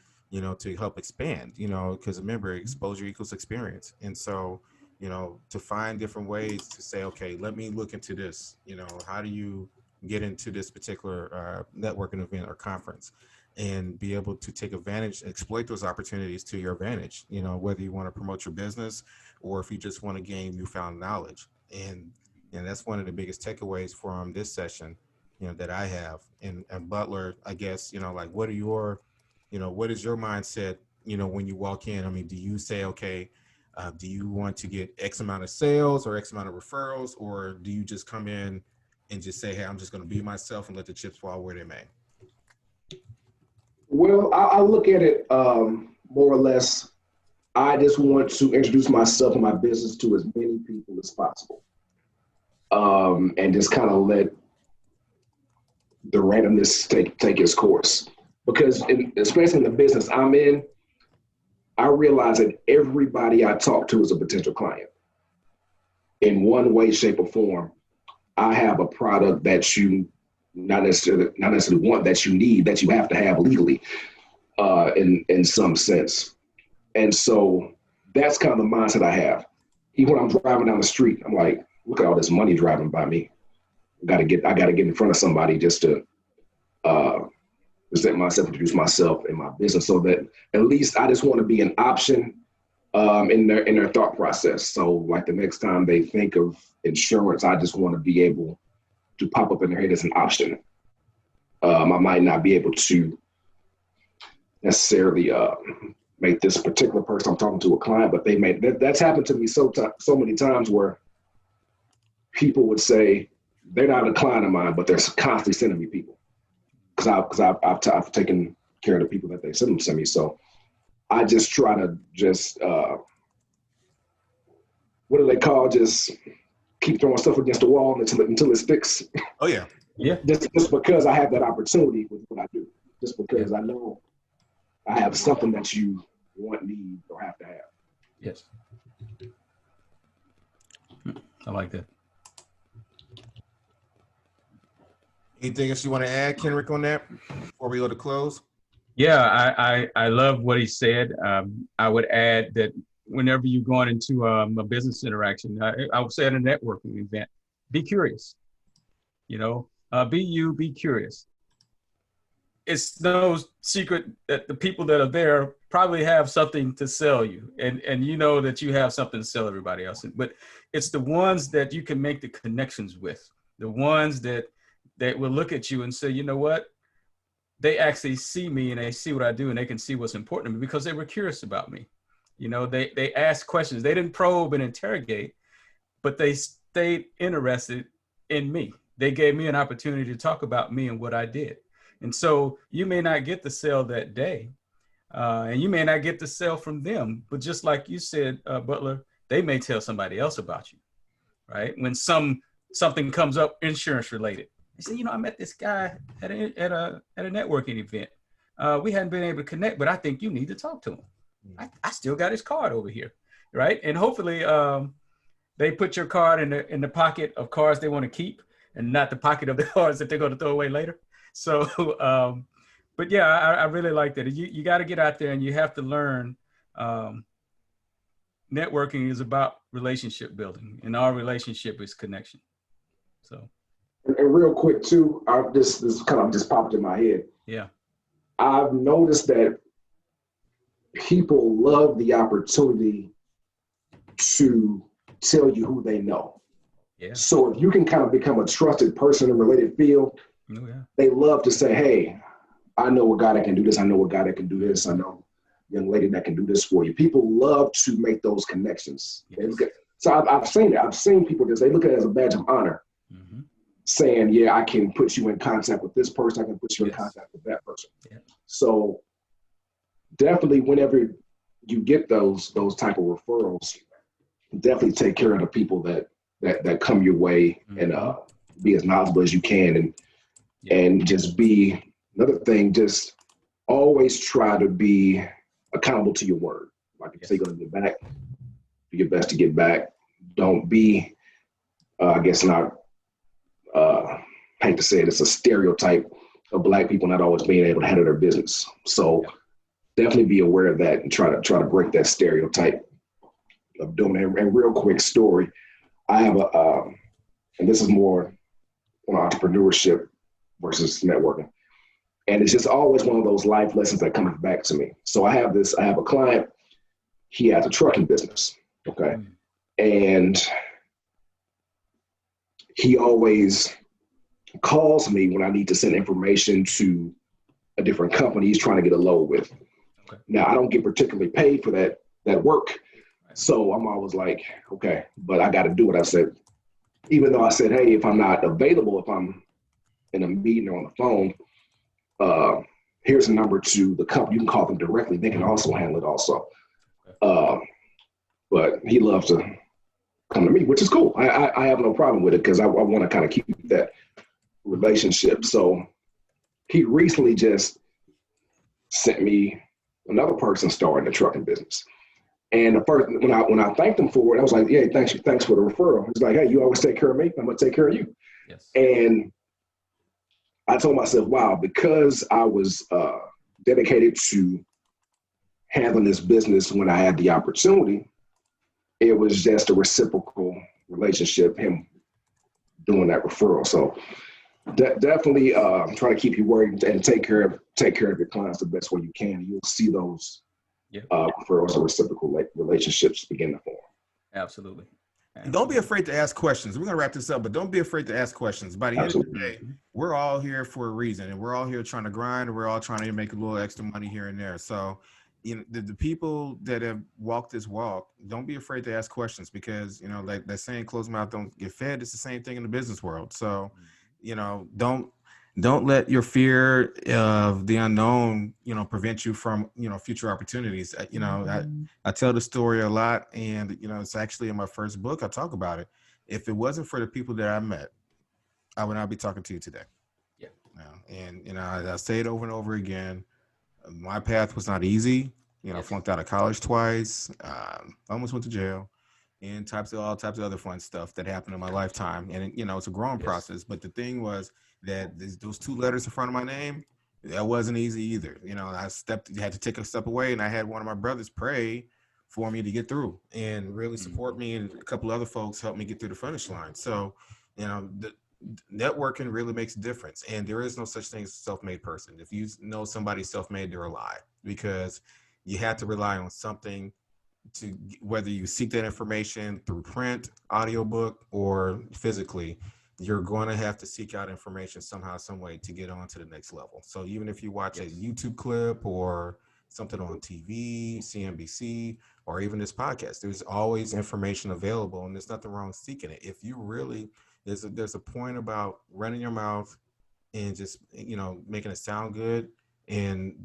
to help expand, because remember, exposure equals experience. And so, to find different ways to say, okay, let me look into this, how do you get into this particular networking event or conference, and be able to take advantage, exploit those opportunities to your advantage, whether you want to promote your business or if you just want to gain newfound knowledge. And that's one of the biggest takeaways from this session, that I have. And Butler, I guess, what are your, what is your mindset, when you walk in? I mean, do you say, okay, do you want to get X amount of sales or X amount of referrals, or do you just come in and just say, hey, I'm just going to be myself and let the chips fall where they may? Well, I look at it more or less, I just want to introduce myself and my business to as many people as possible. And just kind of let the randomness take its course. Because especially in the business I'm in, I realize that everybody I talk to is a potential client. In one way, shape, or form, I have a product that you not necessarily want, that you need, that you have to have legally, in some sense. And so that's kind of the mindset I have. Even when I'm driving down the street, I'm like, look at all this money driving by me. I gotta get in front of somebody just to present myself, introduce myself and my business, so that at least I just want to be an option in their thought process. So like the next time they think of insurance, I just want to be able to pop up in their head as an option. I might not be able to necessarily make this particular person I'm talking to a client, but they may. That's happened to me so many times where people would say they're not a client of mine, but they're constantly sending me people because I've taken care of the people that they send them to me. So I just try to what do they call, just keep throwing stuff against the wall until it sticks. Oh yeah. Yeah. Just because I have that opportunity with what I do, just because I know I have something that you want, need, or have to have. Yes. I like that. Anything else you want to add, Kenrick, on that before we go to close? Yeah, I love what he said. I would add that whenever you're going into a business interaction, I would say at a networking event, be curious. Be curious. It's no secret that the people that are there probably have something to sell you, and you know that you have something to sell everybody else. But it's the ones that you can make the connections with, the ones that will look at you and say, you know what? They actually see me and they see what I do, and they can see what's important to me because they were curious about me. They asked questions. They didn't probe and interrogate, but they stayed interested in me. They gave me an opportunity to talk about me and what I did. And so you may not get the sale that day, and you may not get the sale from them, but just like you said, Butler, they may tell somebody else about you, right? When something comes up insurance related, they say, I met this guy at a networking event. We hadn't been able to connect, but I think you need to talk to him. I still got his card over here, right? And hopefully they put your card in the pocket of cards they want to keep, and not the pocket of the cards that they're going to throw away later. So, but yeah, I really like that. You got to get out there and you have to learn. Networking is about relationship building, and our relationship is connection. So. And real quick too, this kind of just popped in my head. Yeah. I've noticed that people love the opportunity to tell you who they know. Yeah. So if you can kind of become a trusted person in a related field, they love to say, hey, I know a guy that can do this. I know a guy that can do this. I know a young lady that can do this for you. People love to make those connections. Yes. So I've seen it. I've seen people because they look at it as a badge of honor. Mm-hmm. Saying, yeah, I can put you in contact with this person. I can put you in contact with that person. Yeah. So definitely whenever you get those type of referrals, definitely take care of the people that come your way, and be as knowledgeable as you can. And just be, another thing, just always try to be accountable to your word. Like if you say you're going to get back, do your best to get back. Don't be, hate to say it, it's a stereotype of Black people not always being able to handle their business. So definitely be aware of that and try to break that stereotype of doing it. And real quick story, I have and this is more on entrepreneurship versus networking. And it's just always one of those life lessons that comes back to me. So I have a client, he has a trucking business, okay? And he always calls me when I need to send information to a different company he's trying to get a load with. Okay. Now, I don't get particularly paid for that work. So I'm always like, okay, but I got to do what I said. Even though I said, hey, if I'm not available, if I'm in a meeting or on the phone, here's a number to the company. You can call them directly. They can also handle it also. But he loves to come to me, which is cool. I have no problem with it because I want to kind of keep that relationship. So he recently just sent me another person starting a trucking business. And the first, when I thanked him for it, I was like, yeah, thanks for the referral. He's like, hey, you always take care of me. I'm going to take care of you. Yes. And I told myself, wow, because I was dedicated to handling this business when I had the opportunity, it was just a reciprocal relationship, him doing that referral. So definitely try to keep your word and take care of your clients the best way you can. You'll see those referrals and reciprocal relationships begin to form. Absolutely. And don't be afraid to ask questions. We're going to wrap this up, but don't be afraid to ask questions. By the end of the day, we're all here for a reason, and we're all here trying to grind, and we're all trying to make a little extra money here and there. So, you know, the people that have walked this walk, don't be afraid to ask questions, because, you know, like that saying, closed mouth don't get fed. It's the same thing in the business world. So, you know, don't let your fear of the unknown, you know, prevent you from, you know, future opportunities. You know, I tell the story a lot, and, you know, it's actually in my first book. I talk about it. If it wasn't for the people that I met, I would not be talking to you today. Yeah. And, you know, I say it over and over again. My path was not easy. You know, I flunked out of college twice. Almost went to jail, and all types of other fun stuff that happened in my lifetime. And, you know, it's a growing process. But the thing was that those 2 letters in front of my name, that wasn't easy either. You know, I had to take a step away, and I had one of my brothers pray for me to get through and really support me. And a couple other folks helped me get through the finish line. So, you know, networking really makes a difference. And there is no such thing as a self-made person. If you know somebody's self-made, they're a lie, because you have to rely on something to, whether you seek that information through print, audiobook, or physically, you're going to have to seek out information somehow, some way to get on to the next level. So even if you watch a YouTube clip or something on TV, CNBC, or even this podcast, there's always information available, and there's nothing wrong with seeking it. If you really, there's a point about running your mouth and just, you know, making it sound good, and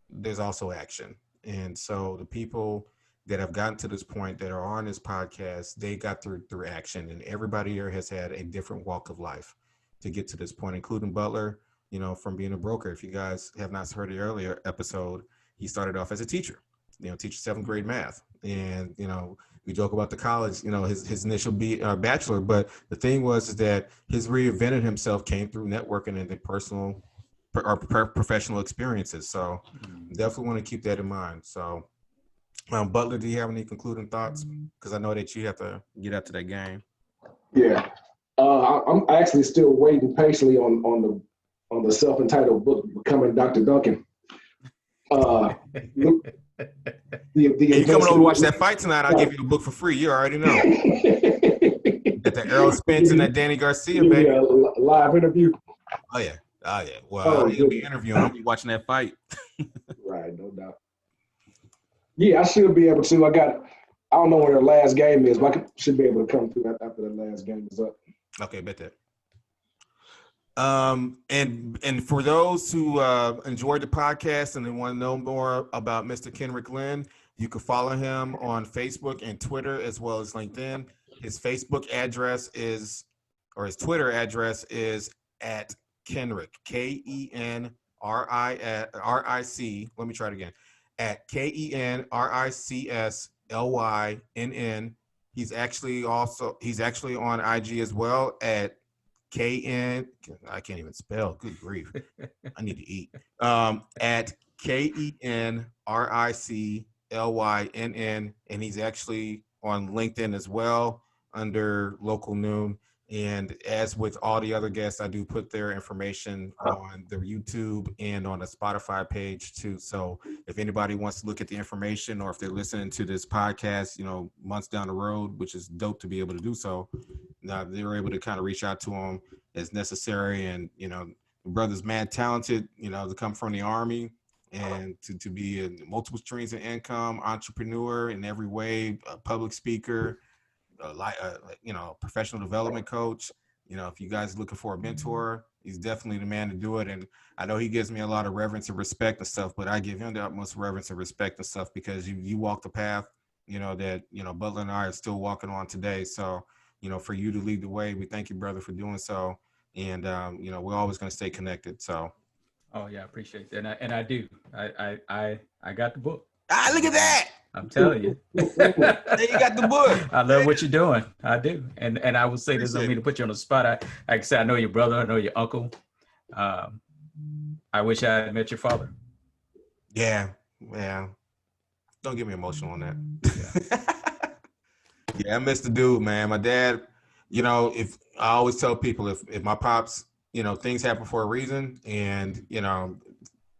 there's also action. And so the people that have gotten to this point that are on this podcast, they got through action, and everybody here has had a different walk of life to get to this point, including Butler, you know, from being a broker. If you guys have not heard the earlier episode, he started off as a teacher, you know, teaching 7th grade math. And, you know, we joke about the college, you know, his initial bachelor, but the thing was is that his reinvented himself came through networking and the personal or professional experiences. So definitely want to keep that in mind. So, Butler, do you have any concluding thoughts? Because I know that you have to get up to that game. Yeah, I'm actually still waiting patiently on the self-entitled book, Becoming Dr. Duncan. You coming over to watch that fight tonight? I'll give you the book for free. You already know. At the Errol Spence and that Danny Garcia, baby. Yeah, live interview. Oh yeah. Well, you'll be interviewing. I'll be watching that fight. Right, no doubt. Yeah, I should be able to. I don't know where their last game is, but I should be able to come through after the last game is up. Okay, bet that. And for those who enjoyed the podcast and they want to know more about Mr. Kenrick Lynn, you can follow him on Facebook and Twitter as well as LinkedIn. His Facebook address is, or his Twitter address is at Kenrick, KENRIC. Let me try it again. At KENRICSLYNN. He's actually on IG as well at KN. I can't even spell. Good grief. I need to eat. At KENRICLYNN, and he's actually on LinkedIn as well under Local Noon. And as with all the other guests, I do put their information on the YouTube and on the Spotify page too. So if anybody wants to look at the information, or if they're listening to this podcast, you know, months down the road, which is dope to be able to do so, they're able to kind of reach out to them as necessary. And, you know, the brother's mad talented, you know, to come from the Army and to be in multiple streams of income, entrepreneur in every way, a public speaker, you know, professional development coach. You know, if you guys are looking for a mentor, he's definitely the man to do it. And I know he gives me a lot of reverence and respect and stuff, but I give him the utmost reverence and respect and stuff, because you walk the path, you know, that, you know, Butler and I are still walking on today. So, you know, for you to lead the way, we thank you, brother, for doing so. And, you know, we're always going to stay connected. So. Oh yeah, I appreciate that. And I do. I got the book. Ah, look at that. I'm telling you. Then you got the book. I love what you're doing. I do. And I will say this, I don't mean to put you on the spot. Like I said, I know your brother, I know your uncle. I wish I had met your father. Yeah. Don't get me emotional on that. Yeah, I miss the dude, man. My dad, if I always tell people if my pops, things happen for a reason, and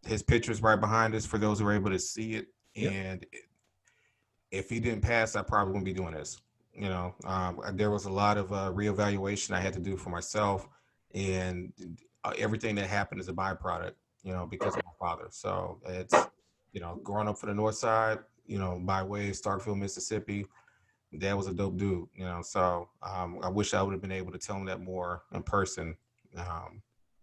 his picture's right behind us for those who are able to see it. Yep. And if he didn't pass, I probably wouldn't be doing this. There was a lot of reevaluation I had to do for myself, and everything that happened is a byproduct, because of my father. So it's, growing up from the north side, by way of Starkville, Mississippi, Dad was a dope dude, so I wish I would have been able to tell him that more in person,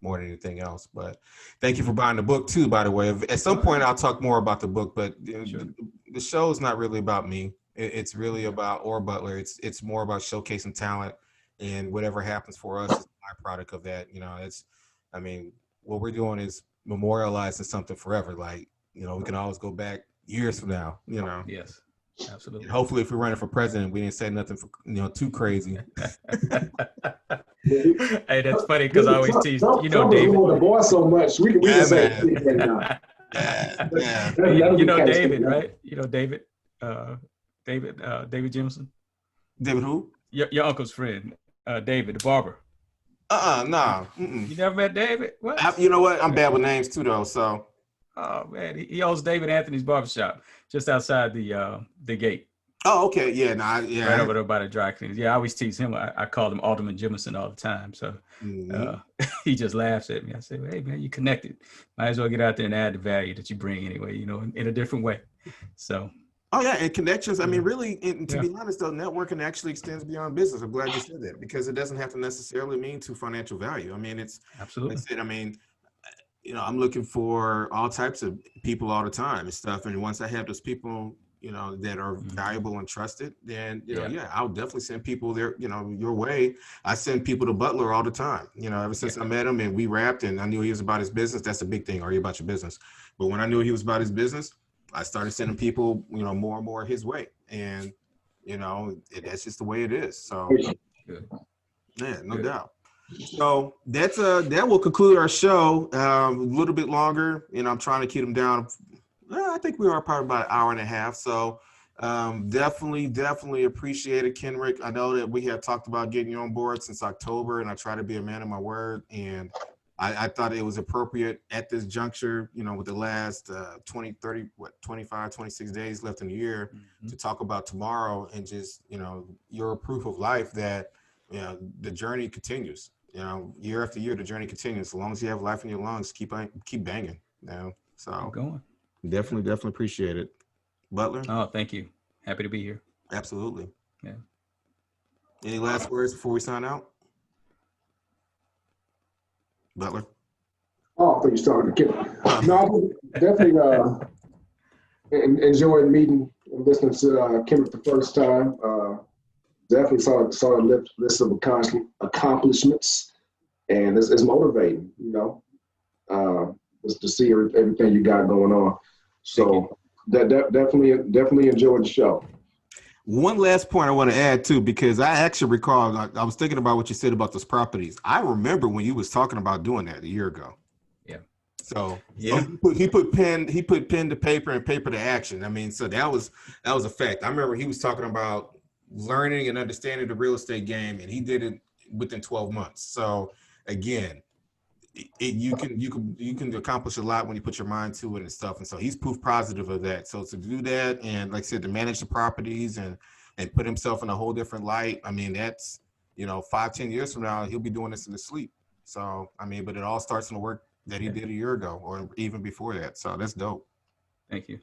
more than anything else. But thank you for buying the book too, by the way. At some point I'll talk more about the book, but sure. The show is not really about me. It's really about Butler. It's more about showcasing talent, and whatever happens for us is a byproduct of that. What we're doing is memorializing something forever. Like, we can always go back years from now, Yes. Absolutely. And hopefully, if we're running for president, we didn't say nothing too crazy. Hey, that's funny because I always tease, David. The boy so much we can say yeah. David, right? David, David Jimson. David who? Your uncle's friend, David, the barber. Nah. You never met David? What? You know what? I'm bad with names too, though. So. Oh man, he owns David Anthony's barbershop just outside the gate. Oh, okay, yeah, right over there by the dry cleaners. Yeah, I always tease him. I call him Alderman Jimison all the time. So he just laughs at me. I say, well, "Hey man, you connected. Might as well get out there and add the value that you bring anyway. In a different way." So. Oh yeah, and connections. I mean, really, to be honest, though, networking actually extends beyond business. I'm glad you said that, because it doesn't have to necessarily mean to financial value. I mean, it's absolutely. I'm looking for all types of people all the time and stuff. And once I have those people, that are valuable and trusted, then, I'll definitely send people there, your way. I send people to Butler all the time, ever since I met him and we rapped and I knew he was about his business. That's the big thing. Are you about your business? But when I knew he was about his business, I started sending people, more and more his way. And, that's just the way it is. So, yeah, no doubt. So that will conclude our show. A little bit longer, I'm trying to keep them down. I think we are probably about an hour and a half. So definitely appreciate it, Kenrick. I know that we have talked about getting you on board since October, and I try to be a man of my word. And I thought it was appropriate at this juncture, with the last 25, 26 days left in the year, to talk about tomorrow and just, your proof of life that, the journey continues. Year after year, the journey continues. As long as you have life in your lungs, keep banging. So keep going. Definitely appreciate it. Butler? Oh, thank you. Happy to be here. Absolutely. Yeah. Any last words before we sign out? Butler? Oh, I think you're starting to kill. No, I definitely enjoyed meeting and listening to Kendrick the first time. Definitely saw a list of accomplishments, and it's motivating, just to see everything you got going on. So definitely enjoyed the show. One last point I want to add too, because I actually recall, I was thinking about what you said about those properties. I remember when you was talking about doing that a year ago. Yeah. So he put pen to paper and paper to action. I mean, so that was a fact. I remember he was talking about learning and understanding the real estate game, and he did it within 12 months. So again, you can accomplish a lot when you put your mind to it and stuff. And so he's proof positive of that. So to do that, and like I said, to manage the properties and put himself in a whole different light. I mean, that's, 5-10 years from now, he'll be doing this in his sleep. So, I mean, but it all starts in the work that he did a year ago or even before that. So that's dope. Thank you.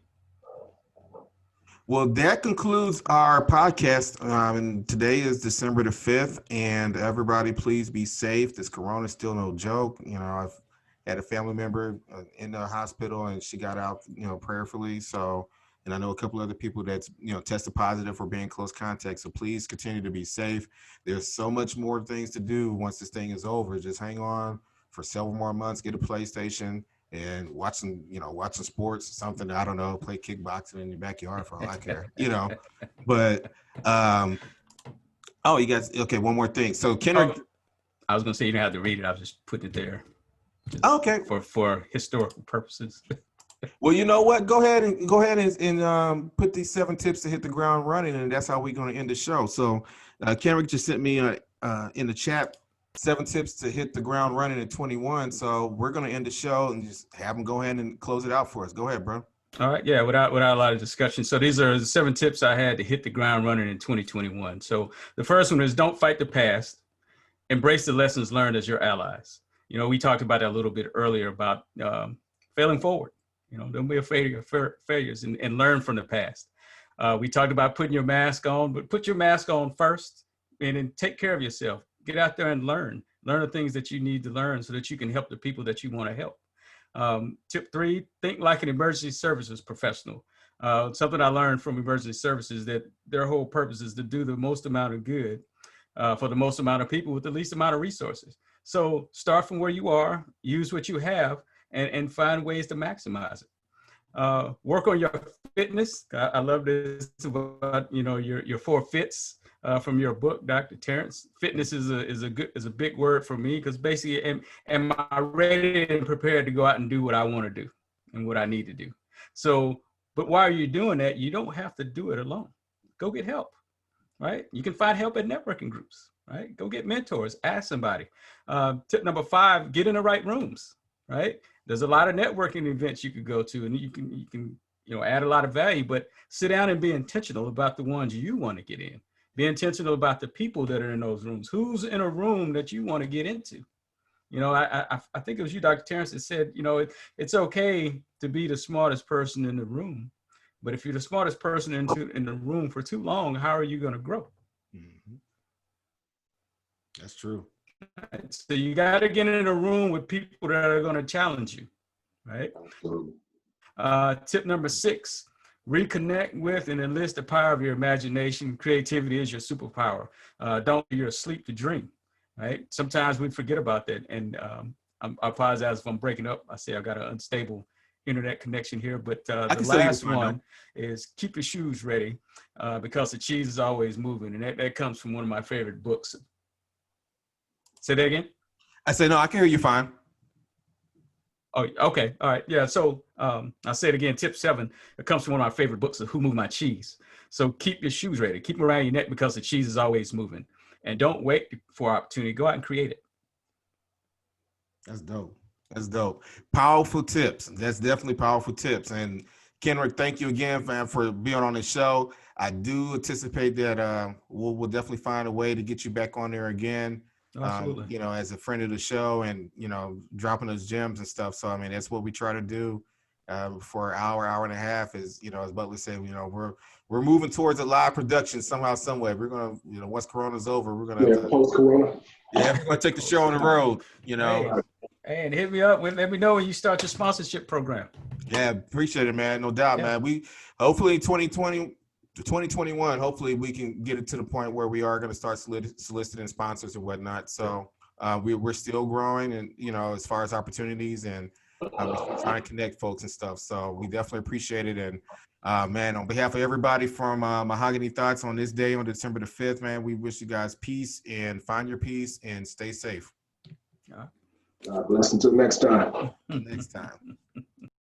Well, that concludes our podcast. And today is December the 5th, and everybody please be safe. This corona is still no joke. I've had a family member in the hospital, and she got out, prayerfully. So, and I know a couple other people that's, tested positive for being close contact. So please continue to be safe. There's so much more things to do once this thing is over. Just hang on for several more months, get a PlayStation, and watching sports, something, I don't know, play kickboxing in your backyard for all I care, But, you guys, okay, one more thing. So Kendrick. I was going to say you don't have to read it. I was just putting it there. Okay. For historical purposes. Well, you know what? Go ahead and put these 7 tips to hit the ground running, and that's how we're going to end the show. So, Kenrick just sent me in the chat 7 tips to hit the ground running at 21. So we're going to end the show and just have him go ahead and close it out for us. Go ahead, bro. All right, yeah, without a lot of discussion. So these are the 7 tips I had to hit the ground running in 2021. So the first one is don't fight the past, embrace the lessons learned as your allies. You know, we talked about that a little bit earlier about failing forward. You know, don't be afraid of your failures and learn from the past. We talked about putting your mask on, but put your mask on first and then take care of yourself. Get out there and learn the things that you need to learn so that you can help the people that you want to help. Tip 3, think like an emergency services professional. Something I learned from emergency services that their whole purpose is to do the most amount of good for the most amount of people with the least amount of resources. So start from where you are, use what you have, and find ways to maximize it. Work on your fitness. I love this about, you know, your 4 fits from your book, Dr. Terrence. Fitness is a big word for me, because basically, am I ready and prepared to go out and do what I want to do and what I need to do? So, but while you're doing that, you don't have to do it alone. Go get help, right? You can find help at networking groups, right? Go get mentors, ask somebody. Tip number 5, get in the right rooms, right? There's a lot of networking events you could go to, and you can add a lot of value, but sit down and be intentional about the ones you want to get in. Be intentional about the people that are in those rooms. Who's in a room that you want to get into? You know, I think it was you, Dr. Terrence, that said, you know, it's okay to be the smartest person in the room, but if you're the smartest person in the room for too long, how are you going to grow? Mm-hmm. That's true. Right? So you got to get in a room with people that are going to challenge you, right? Tip number 6, reconnect with and enlist the power of your imagination. Creativity is your superpower. Don't you're asleep to dream, right? Sometimes we forget about that. And I apologize if I'm breaking up. I say I've got an unstable internet connection here, but the last one is keep your shoes ready because the cheese is always moving. And that comes from one of my favorite books. Say that again? I say, no, I can hear you fine. Oh, okay. All right. Yeah. So I'll say it again. Tip 7, it comes from one of my favorite books of Who Moved My Cheese. So keep your shoes ready. Keep them around your neck because the cheese is always moving. And don't wait for opportunity. Go out and create it. That's dope. That's dope. Powerful tips. That's definitely powerful tips. And Kenrick, thank you again for being on the show. I do anticipate that we'll definitely find a way to get you back on there again. Absolutely. You know, as a friend of the show and, you know, dropping those gems and stuff. So, I mean, that's what we try to do for an hour and a half is, you know, as Butler said, you know, we're moving towards a live production somehow, some way. We're going to, you know, once Corona's over, we're going to post-Corona. Yeah, we're going to take the show on the road, you know. Hey, and hit me up. Let me know when you start your sponsorship program. Yeah, appreciate it, man. No doubt, man. We hopefully 2021, hopefully we can get it to the point where we are going to start soliciting sponsors and whatnot. So we're still growing, and you know, as far as opportunities, and we're still trying to connect folks and stuff. So we definitely appreciate it. And man, on behalf of everybody from Mahogany Thoughts on this day on December the 5th, man, we wish you guys peace and find your peace and stay safe. God bless until next time. Next time.